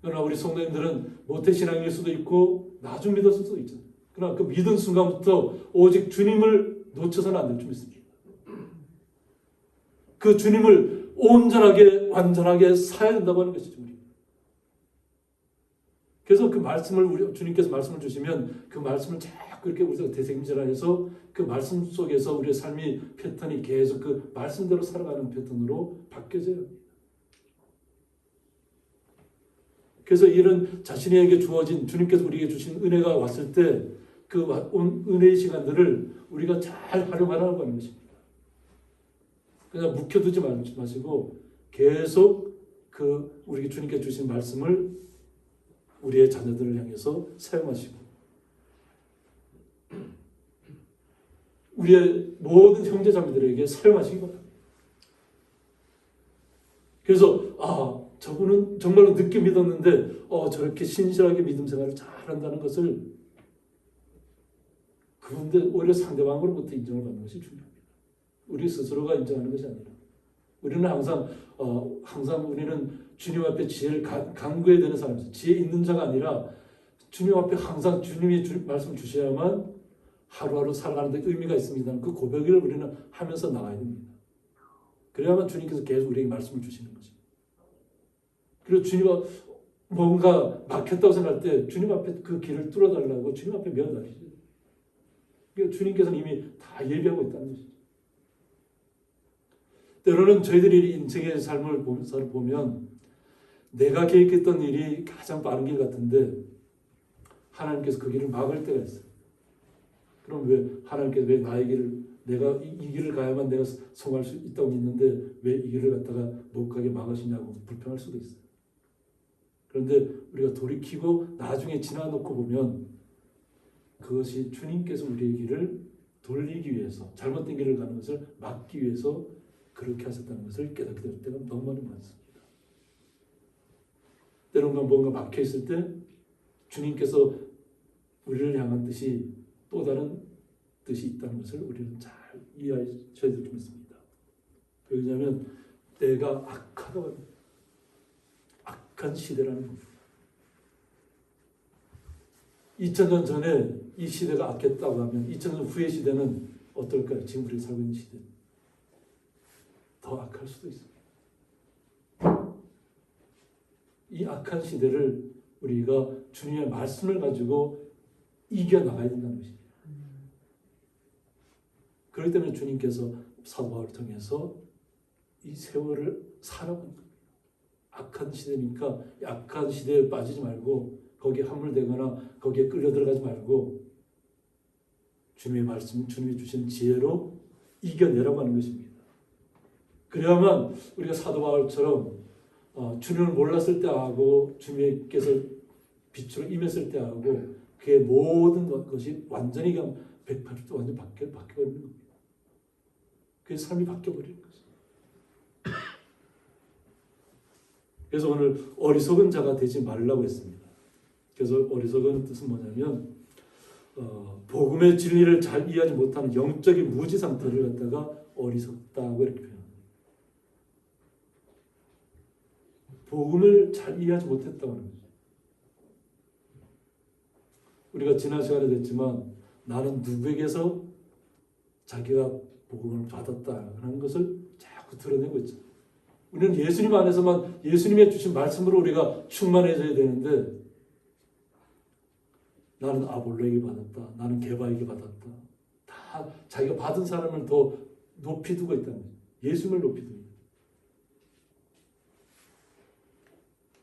그러나 우리 성도님들은 모태신앙일 수도 있고 나중 믿었을 수도 있잖아요. 그러나 그 믿은 순간부터 오직 주님을 놓쳐서는 안 될 줄 믿습니다. 그 주님을 온전하게 완전하게 사야 된다고 하는 것이죠. 그래서 그 말씀을 주님께서 말씀을 주시면 그 말씀을 자꾸 그렇게 우리가 대생질환해서 그 말씀 속에서 우리의 삶이 패턴이 계속 그 말씀대로 살아가는 패턴으로 바뀌어져야 합니다. 그래서 이런 자신에게 주어진 주님께서 우리에게 주신 은혜가 왔을 때 그 은혜의 시간들을 우리가 잘 활용하라고 하는 것입니다. 그냥 묵혀두지 마시고 계속 그 우리 주님께 주신 말씀을 우리의 자녀들을 향해서 사용하시고 우리의 모든 형제자매들에게 사용하시기 바랍니다. 그래서 저분은 정말로 늦게 믿었는데 저렇게 신실하게 믿음 생활을 잘한다는 것을 그런데 오히려 상대방으로부터 인정을 받는 것이 중요합니다. 우리 스스로가 인정하는 것이 아니라 우리는 항상 우리는 주님 앞에 지혜를 간구해야 되는 사람이죠. 지혜 있는 자가 아니라 주님 앞에 항상 주님이 말씀 주셔야만 하루하루 살아가는 데 의미가 있습니다. 그 고백을 우리는 하면서 나가야 됩니다. 그래야만 주님께서 계속 우리에게 말씀을 주시는 거죠. 그리고 주님 뭔가 막혔다고 생각할 때 주님 앞에 그 길을 뚫어달라고 주님 앞에 메어달리죠. 그러니까 주님께서는 이미 다 예비하고 있다는 것이죠. 때로는 저희들이 인생의 삶을 보면 내가 계획했던 일이 가장 빠른 길 같은데 하나님께서 그 길을 막을 때가 있어요. 그럼 왜 하나님께서 왜 나의 길을 내가 이 길을 가야만 내가 성공할 수 있다고 믿는데 왜 이 길을 갖다가 못 가게 막으시냐고 불평할 수도 있어요. 그런데 우리가 돌이키고 나중에 지나놓고 보면 그것이 주님께서 우리의 길을 돌리기 위해서 잘못된 길을 가는 것을 막기 위해서 그렇게 하셨다는 것을 깨닫게 될 때가 너무 많습니다. 때로는 뭔가 막혀있을 때 주님께서 우리를 향한 뜻이 또 다른 뜻이 있다는 것을 우리는 잘 이해하셔야 될 줄 믿습니다. 왜냐하면 때가 악한 시대라는 겁니다. 2000년 전에 이 시대가 악했다고 하면 2000년 후의 시대는 어떨까요? 지금 우리가 살고 있는 시대 더 악할 수도 있습니다. 이 악한 시대를 우리가 주님의 말씀을 가지고 이겨나가야 된다는 것입니다. 그렇기 때문에 주님께서 사도 바울을 통해서 이 세월을 살아본 겁니다. 악한 시대니까 악한 시대에 빠지지 말고 거기에 함몰되거나 거기에 끌려 들어가지 말고 주님의 말씀, 주님이 주신 지혜로 이겨내라고 하는 것입니다. 그래야만 우리가 사도 바울처럼 주님을 몰랐을 때 하고 주님께서 빛으로 임했을 때 하고 그의 모든 것이 완전히 180도 완전히 바뀌어버리는 겁니다. 그의 삶이 바뀌어버리는 거죠. 그래서 오늘 어리석은 자가 되지 말라고 했습니다. 그래서 어리석은 뜻은 뭐냐면 복음의 진리를 잘 이해하지 못하는 영적인 무지 상태를 갖다가 어리석다고 이렇게 표현합니다. 복음을 잘 이해하지 못했다고 하는 거죠. 우리가 지난 시간에 됐지만 나는 누구에게서 자기가 복음을 받았다 하는 것을 자꾸 드러내고 있죠. 우리는 예수님 안에서만 예수님의 주신 말씀으로 우리가 충만해져야 되는데 나는 아볼로에게 받았다. 나는 게바에게 받았다. 다 자기가 받은 사람을 더 높이 두고 있다는 거죠. 예수님을 높이 둡니다.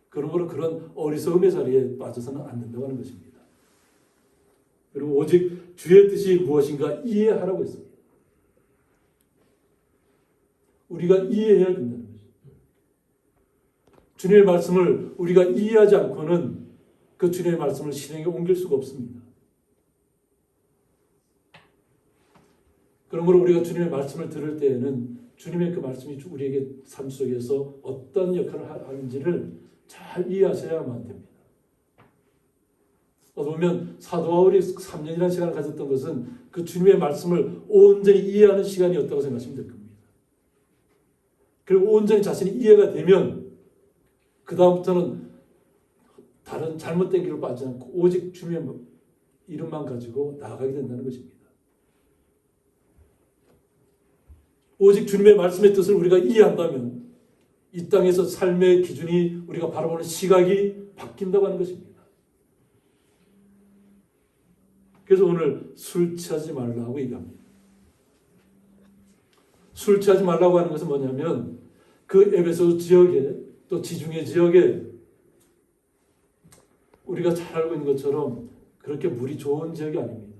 그러므로 그런 어리석음의 자리에 빠져서는 안 된다고 하는 것입니다. 그리고 오직 주의 뜻이 무엇인가 이해하라고 했습니다. 우리가 이해해야 된다는 거죠. 주님의 말씀을 우리가 이해하지 않고는 그 주님의 말씀을 실행에 옮길 수가 없습니다. 그러므로 우리가 주님의 말씀을 들을 때에는 주님의 그 말씀이 우리에게 삶 속에서 어떤 역할을 하는지를 잘 이해하셔야만 됩니다. 보면 사도 바울이 3년이라는 시간을 가졌던 것은 그 주님의 말씀을 온전히 이해하는 시간이었다고 생각하시면 될 겁니다. 그리고 온전히 자신이 이해가 되면 그 다음부터는 다른 잘못된 길로 빠지지 않고 오직 주님의 이름만 가지고 나아가게 된다는 것입니다. 오직 주님의 말씀의 뜻을 우리가 이해한다면 이 땅에서 삶의 기준이 우리가 바라보는 시각이 바뀐다고 하는 것입니다. 그래서 오늘 술 취하지 말라고 얘기합니다. 술 취하지 말라고 하는 것은 뭐냐면 그 에베소 지역에 또 지중해 지역에 우리가 잘 알고 있는 것처럼 그렇게 물이 좋은 지역이 아닙니다.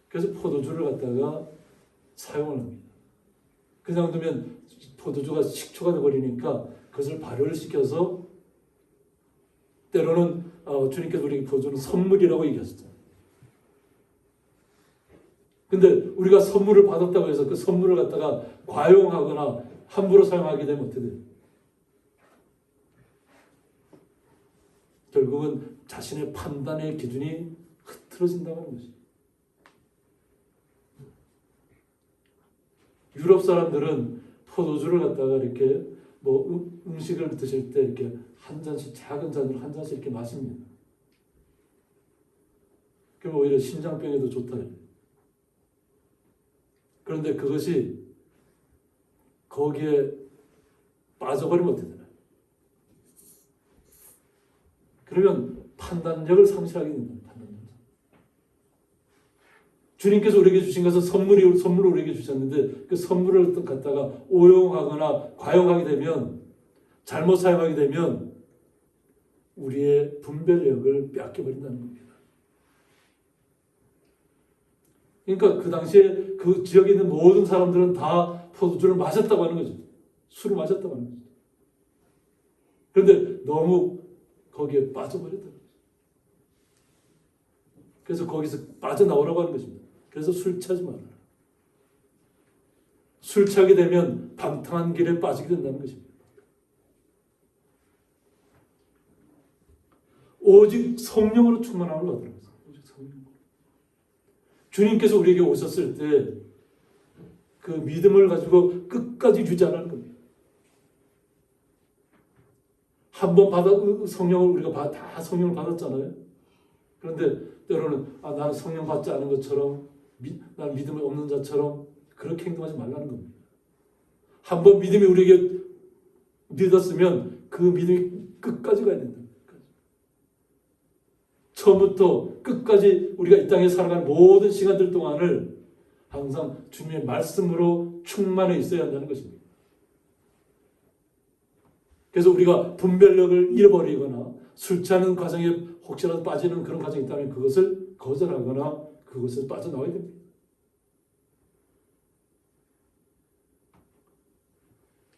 그래서 포도주를 갖다가 사용을 합니다. 그 정도면 포도주가 식초가 되어버리니까 그것을 발효를 시켜서 때로는 주님께서 우리에게 보여주는 선물이라고 얘기하셨잖아요. 근데 우리가 선물을 받았다고 해서 그 선물을 갖다가 과용하거나 함부로 사용하게 되면 어떻게 돼요? 결국은 자신의 판단의 기준이 흐트러진다고 하는 것이죠. 유럽 사람들은 포도주를 갖다가 이렇게 뭐 음식을 드실 때 이렇게 한 잔씩 작은 잔으로 한 잔씩 이렇게 마십니다. 그럼 오히려 심장병에도 좋다. 그런데 그것이 거기에 빠져버리면 어떻게 되나요? 그러면 판단력을 상실하게 된다. 판단력. 주님께서 우리에게 주신 것은 선물을 우리에게 주셨는데 그 선물을 갖다가 오용하거나 과용하게 되면 잘못 사용하게 되면 우리의 분별력을 빼앗겨버린다는 겁니다. 그러니까 그 당시에 그 지역에 있는 모든 사람들은 다 포도주를 마셨다고 하는 거죠. 술을 마셨다고 하는 거죠. 그런데 너무 거기에 빠져버렸다는 거죠. 그래서 거기서 빠져나오라고 하는 것입니다. 그래서 술 취하지 말아라. 술 취하게 되면 방탕한 길에 빠지게 된다는 것입니다. 오직 성령으로 충만함을 얻으라고 했어요. 오직 성령. 주님께서 우리에게 오셨을 때 그 믿음을 가지고 끝까지 유지하라는 겁니다. 한 번 성령을 우리가 다 성령을 받았잖아요. 그런데 때로는 나는 성령 받지 않은 것처럼 나는 믿음이 없는 자처럼 그렇게 행동하지 말라는 겁니다. 한 번 믿음이 우리에게 믿었으면 그 믿음이 끝까지 가야 된다. 처음부터 끝까지 우리가 이 땅에 살아가는 모든 시간들 동안을 항상 주님의 말씀으로 충만해 있어야 한다는 것입니다. 그래서 우리가 분별력을 잃어버리거나 술 취하는 과정에 혹시라도 빠지는 그런 과정이 있다면 그것을 거절하거나 그것을 빠져나와야 됩니다.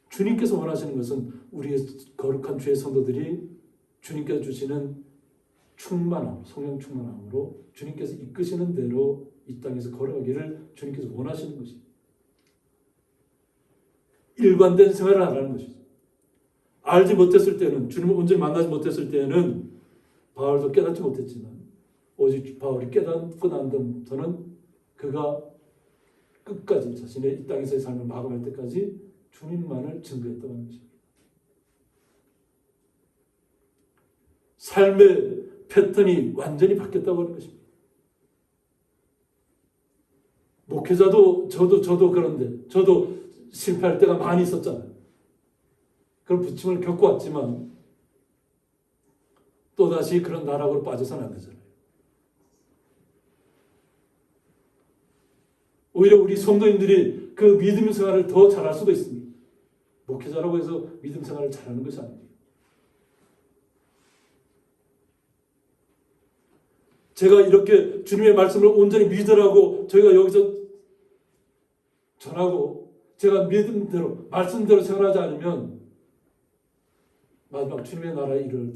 주님께서 원하시는 것은 우리의 거룩한 주의 성도들이 주님께서 주시는 충만함, 성령 충만함으로 주님께서 이끄시는 대로 이 땅에서 걸어가기를 주님께서 원하시는 것입니다. 일관된 생활을 하라는 것이죠. 알지 못했을 때는, 주님을 온전히 만나지 못했을 때는 바울도 깨닫지 못했지만 오직 바울이 깨닫고 난 다음부터는 그가 끝까지 자신의 이 땅에서의 삶을 마감할 때까지 주님만을 증거했다고 하는 것입니다. 삶의 패턴이 완전히 바뀌었다고 하는 것입니다. 목회자도 저도 그런데 저도 실패할 때가 많이 있었잖아요. 그런 부침을 겪어왔지만 또다시 그런 나락으로 빠져서는 안 되잖아요. 오히려 우리 성도님들이 그 믿음 생활을 더 잘할 수도 있습니다. 목회자라고 해서 믿음 생활을 잘하는 것이 아닙니다. 제가 이렇게 주님의 말씀을 온전히 믿으라고 저희가 여기서 전하고 제가 믿음대로 말씀대로 생활하지 않으면 마지막 주님의 나라에 이를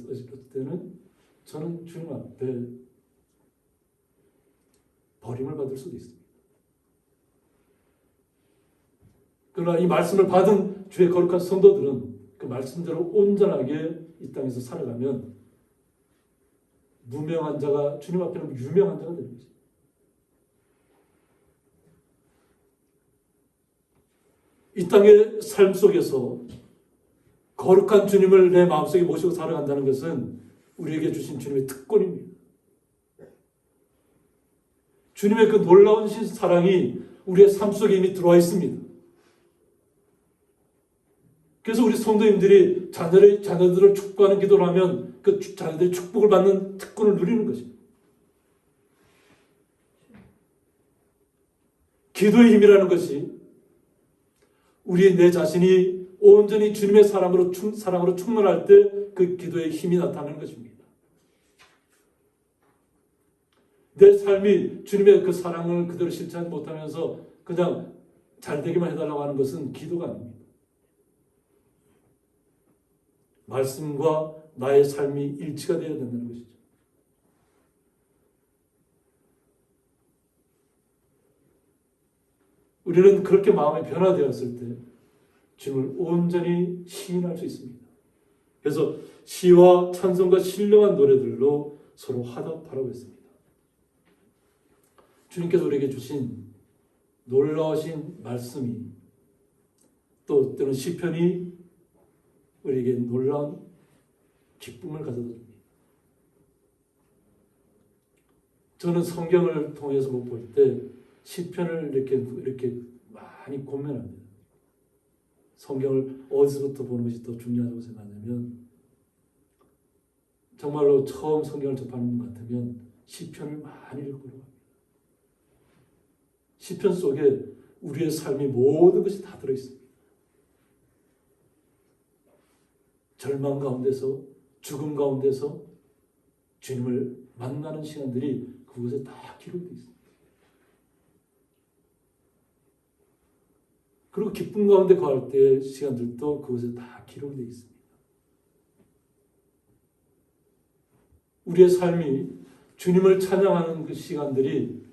때는 저는 주님 앞에 버림을 받을 수도 있습니다. 그러나 이 말씀을 받은 주의 거룩한 성도들은 그 말씀대로 온전하게 이 땅에서 살아가면 무명한 자가 주님 앞에는 유명한 자가 되는 거죠. 이 땅의 삶 속에서 거룩한 주님을 내 마음속에 모시고 살아간다는 것은 우리에게 주신 주님의 특권입니다. 주님의 그 놀라운 사랑이 우리의 삶 속에 이미 들어와 있습니다. 그래서 우리 성도님들이 자녀들을 축복하는 기도를 하면 그 자녀들이 축복을 받는 특권을 누리는 것입니다. 기도의 힘이라는 것이 우리 내 자신이 온전히 주님의 사랑으로 충만할 때 그 기도의 힘이 나타나는 것입니다. 내 삶이 주님의 그 사랑을 그대로 실천하지 못하면서 그냥 잘 되기만 해달라고 하는 것은 기도가 아닙니다. 말씀과 나의 삶이 일치가 되어야 된다는 것이죠. 우리는 그렇게 마음이 변화되었을 때 주님을 온전히 시인할 수 있습니다. 그래서 시와 찬송과 신령한 노래들로 서로 화답하라고 했습니다. 주님께서 우리에게 주신 놀라우신 말씀이 또 때로는 시편이 우리에게 놀라운 기쁨을 가져다 줍니다. 저는 성경을 통해서 볼 때 시편을 이렇게 많이 고민합니다. 성경을 어디서부터 보는 것이 더 중요하다고 생각하냐면 정말로 처음 성경을 접하는 것 같으면 시편을 많이 읽으려고 합니다. 시편 속에 우리의 삶의 모든 것이 다 들어있습니다. 절망 가운데서 죽음 가운데서 주님을 만나는 시간들이 그곳에 다 기록되어 있습니다. 그리고 기쁨 가운데 거할 때의 시간들도 그곳에 다 기록되어 있습니다. 우리의 삶이 주님을 찬양하는 그 시간들이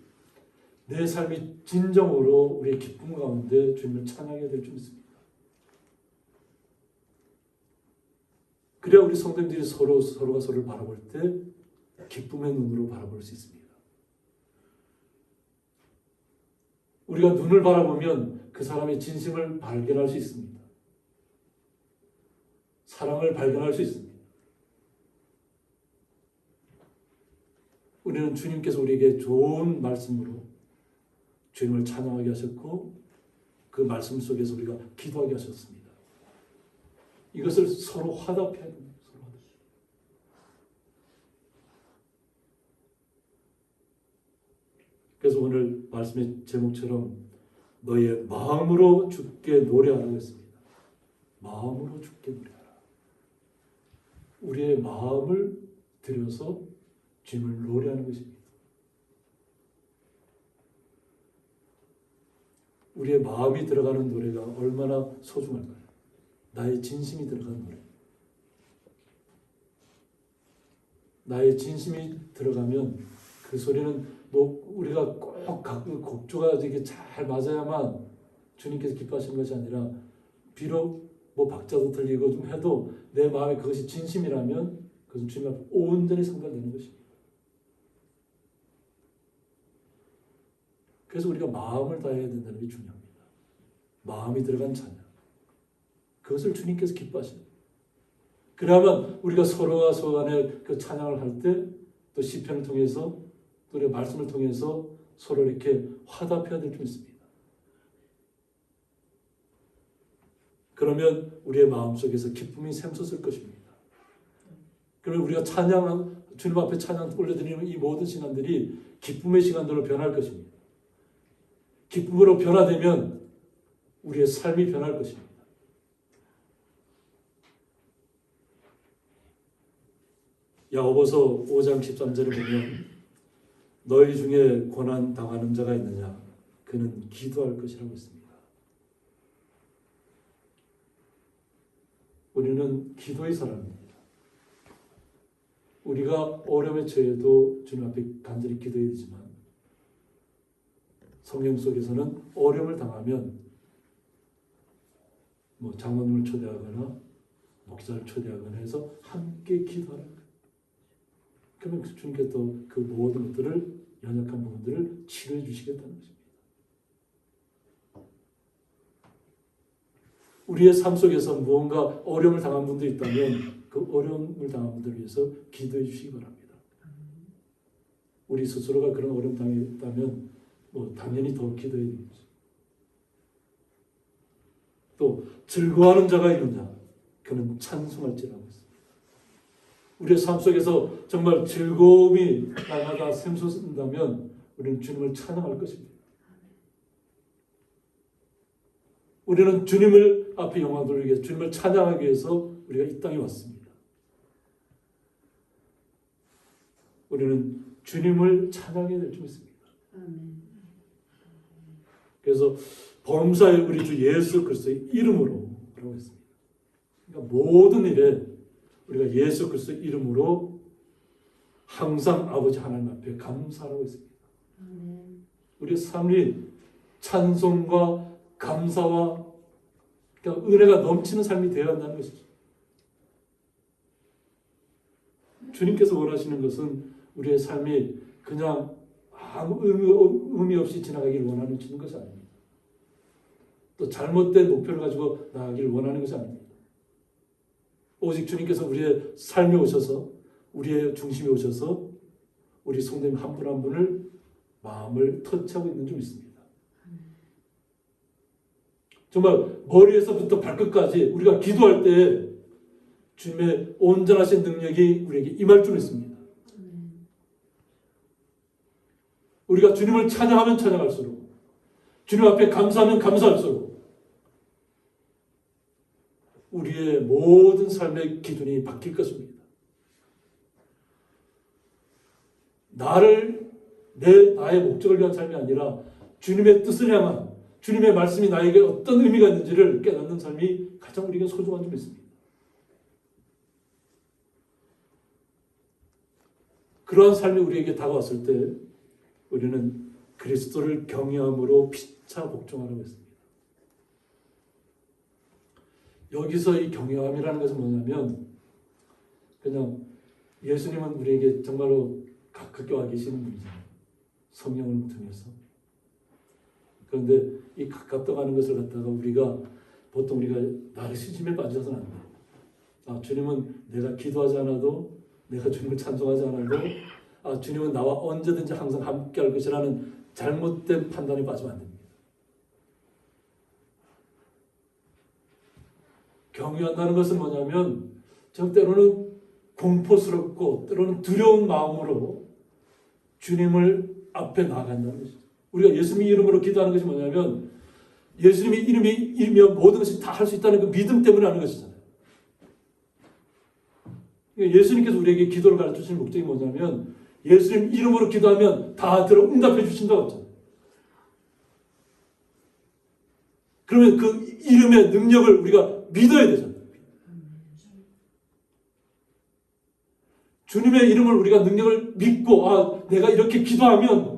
내 삶이 진정으로 우리의 기쁨 가운데 주님을 찬양해야 될 줄 믿습니다. 그래야 우리 성도님들이 서로가 서로를 바라볼 때 기쁨의 눈으로 바라볼 수 있습니다. 우리가 눈을 바라보면 그 사람의 진심을 발견할 수 있습니다. 사랑을 발견할 수 있습니다. 우리는 주님께서 우리에게 좋은 말씀으로 주님을 찬양하게 하셨고 그 말씀 속에서 우리가 기도하게 하셨습니다. 이것을 서로 화답해야 됩니다. 서로 화답. 그래서 오늘 말씀의 제목처럼 너의 마음으로 주께 노래하라고 했습니다. 마음으로 주께 노래하라. 우리의 마음을 들여서 주님을 노래하는 것입니다. 우리의 마음이 들어가는 노래가 얼마나 소중할까요? 나의 진심이 들어가는 노래. 나의 진심이 들어가면 그 소리는 우리가 꼭 곡조가 이렇게 잘 맞아야만 주님께서 기뻐하시는 것이 아니라 비록 박자도 틀리고 좀 해도 내 마음에 그것이 진심이라면 그것은 주님 앞에 온전히 상달되는 것입니다. 그래서 우리가 마음을 다해야 된다는 게 중요합니다. 마음이 들어간 찬양. 그것을 주님께서 기뻐하십니다. 그래야만 우리가 서로가 서로 간에 그 찬양을 할 때 또 시편을 통해서 또 우리가 말씀을 통해서 서로 이렇게 화답해야 될 줄 믿습니다. 그러면 우리의 마음속에서 기쁨이 샘솟을 것입니다. 그러면 우리가 주님 앞에 찬양 올려드리는 이 모든 시간들이 기쁨의 시간들로 변할 것입니다. 기쁨으로 변화되면 우리의 삶이 변할 것입니다. 야고보서 5장 13절에 보면 너희 중에 고난 당하는 자가 있느냐 그는 기도할 것이라고 했습니다. 우리는 기도의 사람입니다. 우리가 어려움에 처해도 주님 앞에 간절히 기도해야 되지만 성경 속에서는 어려움을 당하면 장로님을 초대하거나 목사를 초대하거나 해서 함께 기도하는 거예요. 그러면 주님께서 또 그 모든 것들을 연약한 부분들을 치료해 주시겠다는 것입니다. 우리의 삶 속에서 무언가 어려움을 당한 분들이 있다면 그 어려움을 당한 분들을 위해서 기도해 주시기 바랍니다. 우리 스스로가 그런 어려움 당했다면 당연히 더 기도해야 됩니다. 또 즐거워하는 자가 있느냐 그는 찬송할지라고 했습니다. 우리의 삶 속에서 정말 즐거움이 날마다 샘솟는다면 우리는 주님을 찬양할 것입니다. 우리는 주님을 앞에 영광 돌리기 위해서, 주님을 찬양하기 위해서 우리가 이 땅에 왔습니다. 우리는 주님을 찬양해야 될 줄 믿습니다. 그래서 범사에 우리 주 예수 그리스도의 이름으로 라고 했습니다. 그러니까 모든 일에 우리가 예수 그리스도의 이름으로 항상 아버지 하나님 앞에 감사하라고 했습니다. 우리의 삶이 찬송과 감사와 그러니까 은혜가 넘치는 삶이 되어야 한다는 것이죠. 주님께서 원하시는 것은 우리의 삶이 그냥 아무 의미 없이 지나가길 원하는 것이 아닙니다. 또 잘못된 목표를 가지고 나가기를 원하는 것이 아닙니다. 오직 주님께서 우리의 삶에 오셔서 우리의 중심에 오셔서 우리 성도님 한 분 한 분을 마음을 터치하고 있는 줄 믿습니다. 정말 머리에서부터 발끝까지 우리가 기도할 때 주님의 온전하신 능력이 우리에게 임할 줄 믿습니다. 우리가 주님을 찬양하면 찬양할수록 주님 앞에 감사하면 감사할수록 우리의 모든 삶의 기준이 바뀔 것입니다. 나의 목적을 위한 삶이 아니라 주님의 뜻을 향한 주님의 말씀이 나에게 어떤 의미가 있는지를 깨닫는 삶이 가장 우리에게 소중한 줄 믿습니다. 그러한 삶이 우리에게 다가왔을 때 우리는 그리스도를 경외함으로 피차 복종하라고 했습니다. 여기서 이 경외함이라는 것은 뭐냐면 그냥 예수님은 우리에게 정말로 가깝게 와 계시는 분이잖아요. 성령을 통해서. 그런데 이 가깝다고 하는 것을 갖다가 보통 우리가 나르시즘에 빠져서는 안 돼요. 주님은 내가 기도하지 않아도 내가 주님을 찬송하지 않아도 주님은 나와 언제든지 항상 함께 할 것이라는 잘못된 판단에 빠지면 안 됩니다. 경외한다는 것은 뭐냐면 때로는 공포스럽고 때로는 두려운 마음으로 주님을 앞에 나아간다는 것이죠. 우리가 예수님 이름으로 기도하는 것이 뭐냐면 예수님의 이름이면 모든 것이 다 할 수 있다는 그 믿음 때문에 하는 것이잖아요. 예수님께서 우리에게 기도를 가르쳐주신 목적이 뭐냐면 예수님 이름으로 기도하면 다 응답해 주신다고 했잖아요. 그러면 그 이름의 능력을 우리가 믿어야 되잖아요. 주님의 이름을 우리가 능력을 믿고 내가 이렇게 기도하면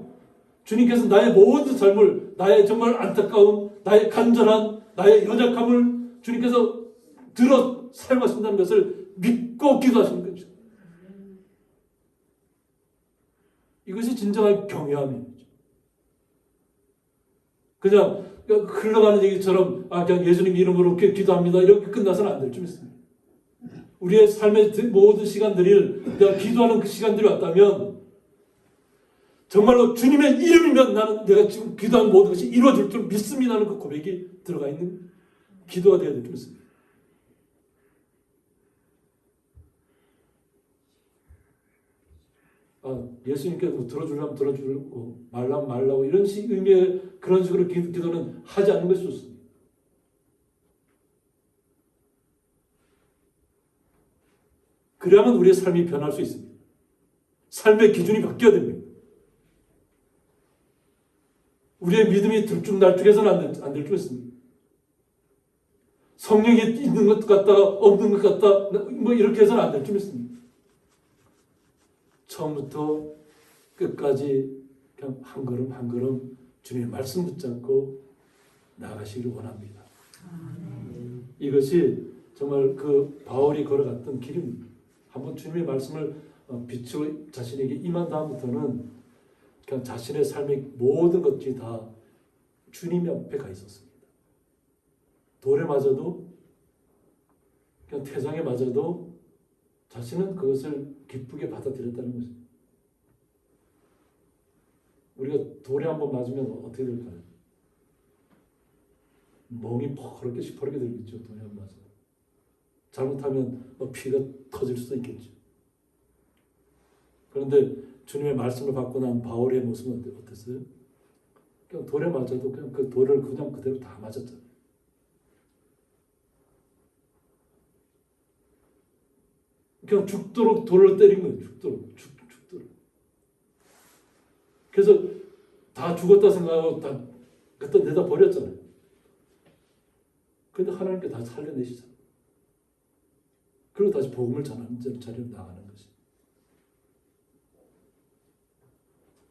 주님께서 나의 모든 삶을 나의 정말 안타까움, 나의 간절한, 나의 연약함을 주님께서 들어 사용하신다는 것을 믿고 기도하시는 거죠. 이것이 진정한 경외함입니다. 그냥 흘러가는 얘기처럼 그냥 예수님 이름으로 기도합니다. 이렇게 끝나서는 안 될 줄 믿습니다. 우리의 삶의 모든 시간들이 내가 기도하는 그 시간들이 왔다면 정말로 주님의 이름이면 나는 내가 지금 기도하는 모든 것이 이루어질 줄 믿습니다는 그 고백이 들어가 있는 기도가 되어야 될 줄 믿습니다. 예수님께서 들어주려면 들어주고 말라면 말라고 이런 의미의 그런 식으로 기도는 하지 않는 것이 좋습니다. 그래야만 우리의 삶이 변할 수 있습니다. 삶의 기준이 바뀌어야 됩니다. 우리의 믿음이 들쭉날쭉해서는 안 될 줄 있습니다. 성령이 있는 것 같다가 없는 것 같다 이렇게 해서는 안 될 줄 믿습니다. 처음부터 끝까지 그냥 한 걸음 한 걸음 주님의 말씀 붙잡고 나아가시기를 원합니다. 이것이 정말 그 바울이 걸어갔던 길입니다. 한번 주님의 말씀을 비추어 자신에게 임한 다음부터는 그냥 자신의 삶의 모든 것들이 다 주님 앞에 가 있었습니다. 돌에 맞아도 그냥 태장에 맞아도 자신은 그것을 기쁘게 받아들였다는 거죠. 우리가 돌에 한번 맞으면 어떻게 될까요? 멍이 퍼렇게 시퍼렇게 들겠죠. 돌에 한번 맞아도. 잘못하면 피가 터질 수도 있겠죠. 그런데 주님의 말씀을 받고 난 바울의 모습은 어땠어요? 그냥 돌에 맞아도 그냥 그 돌을 그냥 그대로 다 맞았잖아요. 그냥 죽도록 돌을 때린 거예요. 죽도록. 그래서 다 죽었다 생각하고 다 갖다 내다 버렸잖아요. 근데 하나님께 다 살려내시잖아요. 그리고 다시 복음을 전하는 자리로 나가는 것이.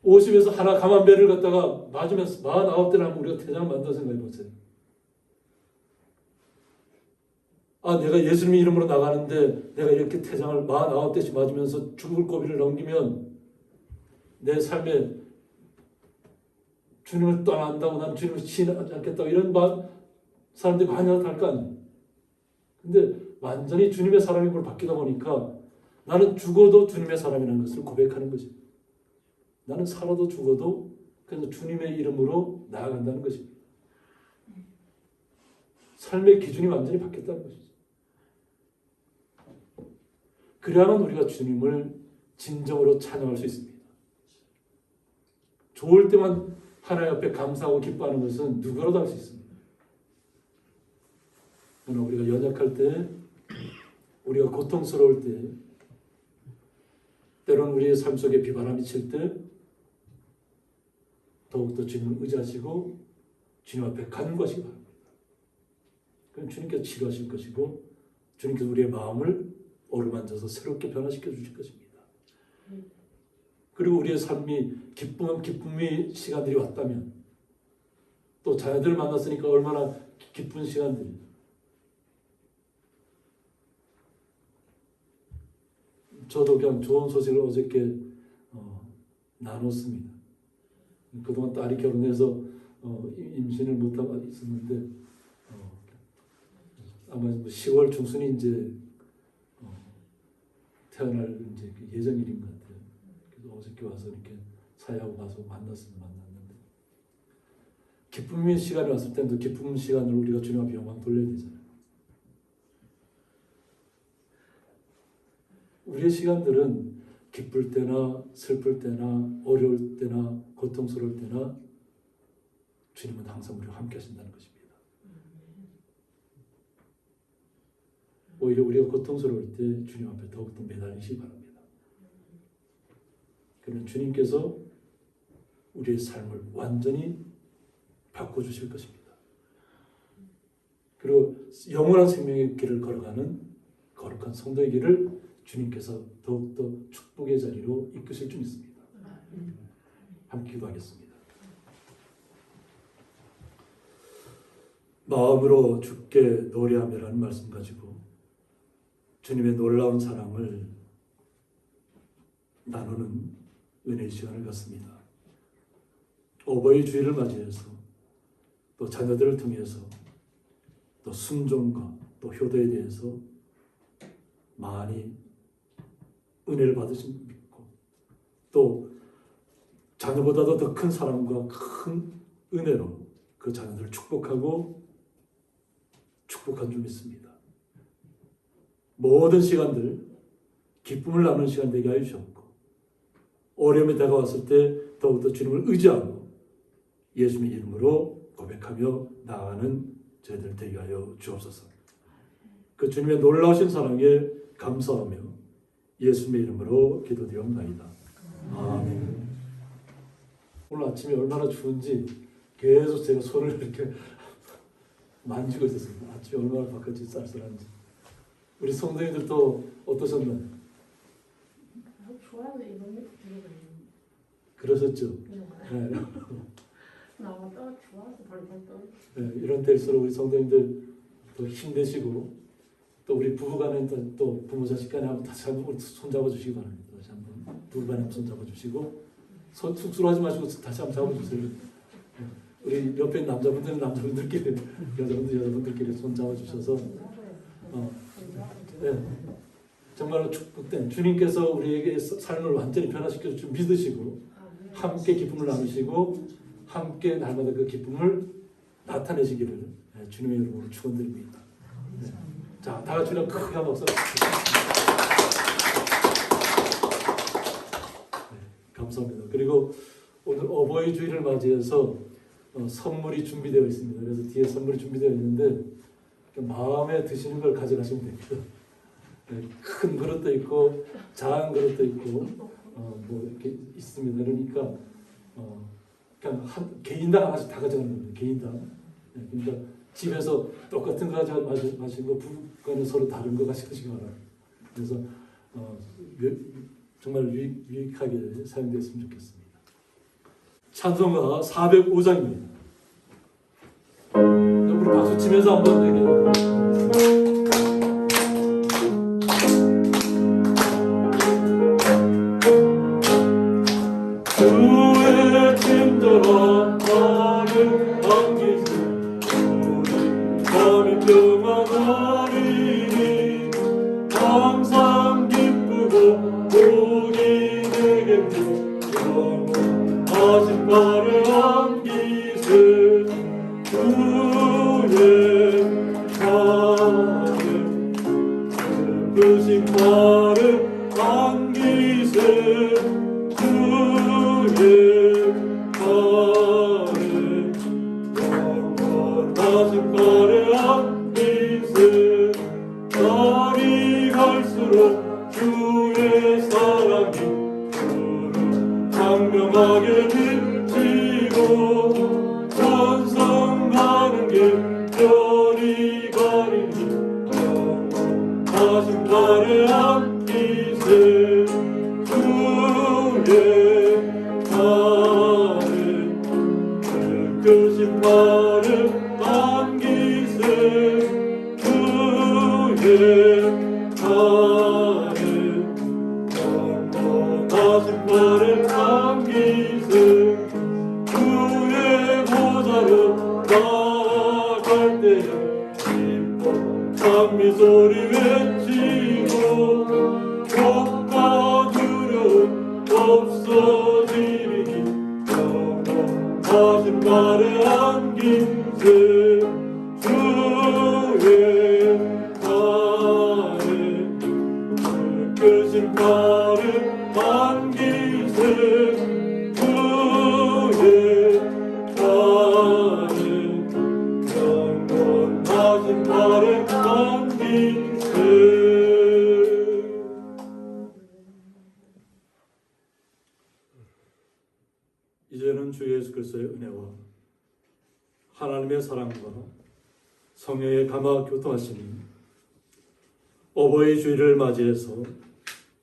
50에서 하나 가만 배를 갖다가 맞으면서 49대를 하면 우리가 태장을 만든다 생각해 보세요. 아, 내가 예수님 이름으로 나가는데 내가 이렇게 태장을 49대씩 맞으면서 죽을 고비를 넘기면 내 삶에 주님을 떠난다고 난 주님을 신하지 않겠다고 이런 사람들이 많이 나타날 거 아니에요. 근데 완전히 주님의 사람으로 바뀌다 보니까 나는 죽어도 주님의 사람이라는 것을 고백하는 거지. 나는 살아도 죽어도 그래서 주님의 이름으로 나아간다는 것입니다. 삶의 기준이 완전히 바뀌었다는 것이죠. 그래야만 우리가 주님을 진정으로 찬양할 수 있습니다. 좋을 때만 하나님 앞에 감사하고 기뻐하는 것은 누구라도 할 수 있습니다. 그러나 우리가 연약할 때, 우리가 고통스러울 때, 때로는 우리의 삶 속에 비바람이 칠 때 더욱더 주님을 의지하시고 주님 앞에 간구하시기 바랍니다. 그럼 주님께서 치료하실 것이고 주님께서 우리의 마음을 어루만져서 새롭게 변화시켜 주실 것입니다. 그리고 우리의 삶이 기쁨의 시간들이 왔다면 또 자녀들을 만났으니까 얼마나 기쁜 시간들이. 저도 그냥 좋은 소식을 어저께 나눴습니다. 그동안 딸이 결혼해서 임신을 못하고 있었는데 아마 10월 중순이 이제 태어날 이제 예정일인 것 같아요. 그래서 어저께 와서 이렇게 사회하고 가서 만났는데 기쁨의 시간이 왔을 때도 기쁨 시간으로 우리가 주님 앞에 영광 돌려야 되잖아요. 우리의 시간들은 기쁠 때나 슬플 때나 어려울 때나 고통스러울 때나 주님은 항상 우리와 함께 하신다는 것입니다. 오히려 우리가 고통스러울 때 주님 앞에 더욱더 매달리시기 바랍니다. 그러면 주님께서 우리의 삶을 완전히 바꿔주실 것입니다. 그리고 영원한 생명의 길을 걸어가는 거룩한 성도의 길을 주님께서 더욱더 축복의 자리로 이끄실 줄 믿습니다. 함께 기도하겠습니다. 마음으로 주께 노래하며라는 말씀 가지고 주님의 놀라운 사랑을 나누는 은혜의 시간을 갖습니다. 어버이 주일을 맞이해서 또 자녀들을 통해서 또 순종과 또 효도에 대해서 많이 은혜를 받으신 믿고 또 자녀보다도 더 큰 사랑과 큰 은혜로 그 자녀들을 축복하고 축복한 줄 믿습니다. 모든 시간들 기쁨을 나누는 시간 되게 하여 주셨고 어려움이 다가왔을 때 더욱더 주님을 의지하고 예수님의 이름으로 고백하며 나아가는 저희들 되게 하여 주옵소서. 그 주님의 놀라우신 사랑에 감사하며 예수님의 이름으로 기도드리옵나이다. 아멘. 오늘 아침에 얼마나 추운지 계속 제가 손을 이렇게 만지고 있었습니다. 아침에 얼마나 바깥이 쌀쌀한지. 우리 성도님들도 어떠셨나요? 좋아서 이번에 들어가요. 그러셨죠? 네. 나가 좋아서 벌벌 떨. 네, 이런 때일수록 우리 성도님들 더 힘내시고 또 우리 부부간에 또 부모 자식간에 한번 다시 한번 손잡아 주시기 바랍니다. 다시 한번 부부간에 한번 손잡아 주시고 손 쑥스러워하지 마시고 다시 한번 잡아주세요. 네, 우리 옆에 남자분들은 남자분들끼리 여자분들끼리 손잡아 주셔서 네, 정말로 축복된 주님께서 우리에게 삶을 완전히 변화시켜 줄 믿으시고 함께 기쁨을 나누시고 함께 날마다 그 기쁨을 나타내시기를 주님의 이름으로 축원드립니다. 네. 자, 다 같이 크게 한번 박수. 네, 감사합니다. 그리고 오늘 어버이 주일을 맞이해서 선물이 준비되어 있습니다. 그래서 뒤에 선물이 준비되어 있는데 마음에 드시는 걸 가져가시면 됩니다. 큰 그릇도 있고 작은 그릇도 있고 뭐 이렇게 있습니다. 그러니까 그냥 개인당 하나씩 다 가져가는 겁니다. 개인당. 그러니까 집에서 똑같은 거 가져 마시고 부부간에 서로 다른 거 가지고 말아요. 그래서 정말 유익하게 사용됐으면 좋겠습니다. 찬송가 405장입니다. 우리 박수 치면서 한번 얘기해요. 주의 친절한 나를 안기세 우리 마음이 평안하리니 항상 기쁘고 복이 되겠네 영원하신 발을 안기세 주의 발을 그 발을 안기세 주의 발을 영원하신 발을 안기세 날이 갈수록 주의 사랑이 주를 장명하게 비치고 천성 가는 길 별이 가리니 영원하신 발을 안기세 주의 발을 크신 발을 안기세 주의 발을 영원하신 발을 안기세 주의 보좌로 나아갈 때에 기뻐 찬미 소리 외치고 겁과 두려움 없어지리니 영원하신 발을 안기세 주의 발을 크신 발을 안기세 주의 발을 영원하신 발을 안기세 이제는 주 예수 그리스도의 은혜와 하나님의 사랑과 성령의 감화 교통하심이 어버이 주일을 맞이해서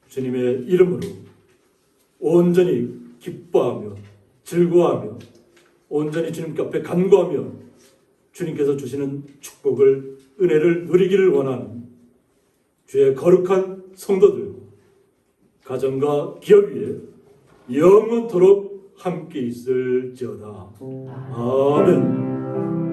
주님의 이름으로 온전히 기뻐하며 즐거워하며 온전히 주님께 앞에 간구하며 주님께서 주시는 축복을 은혜를 누리기를 원하는 주의 거룩한 성도들 가정과 기업 위에 영원토록 함께 있을지어다. 아멘.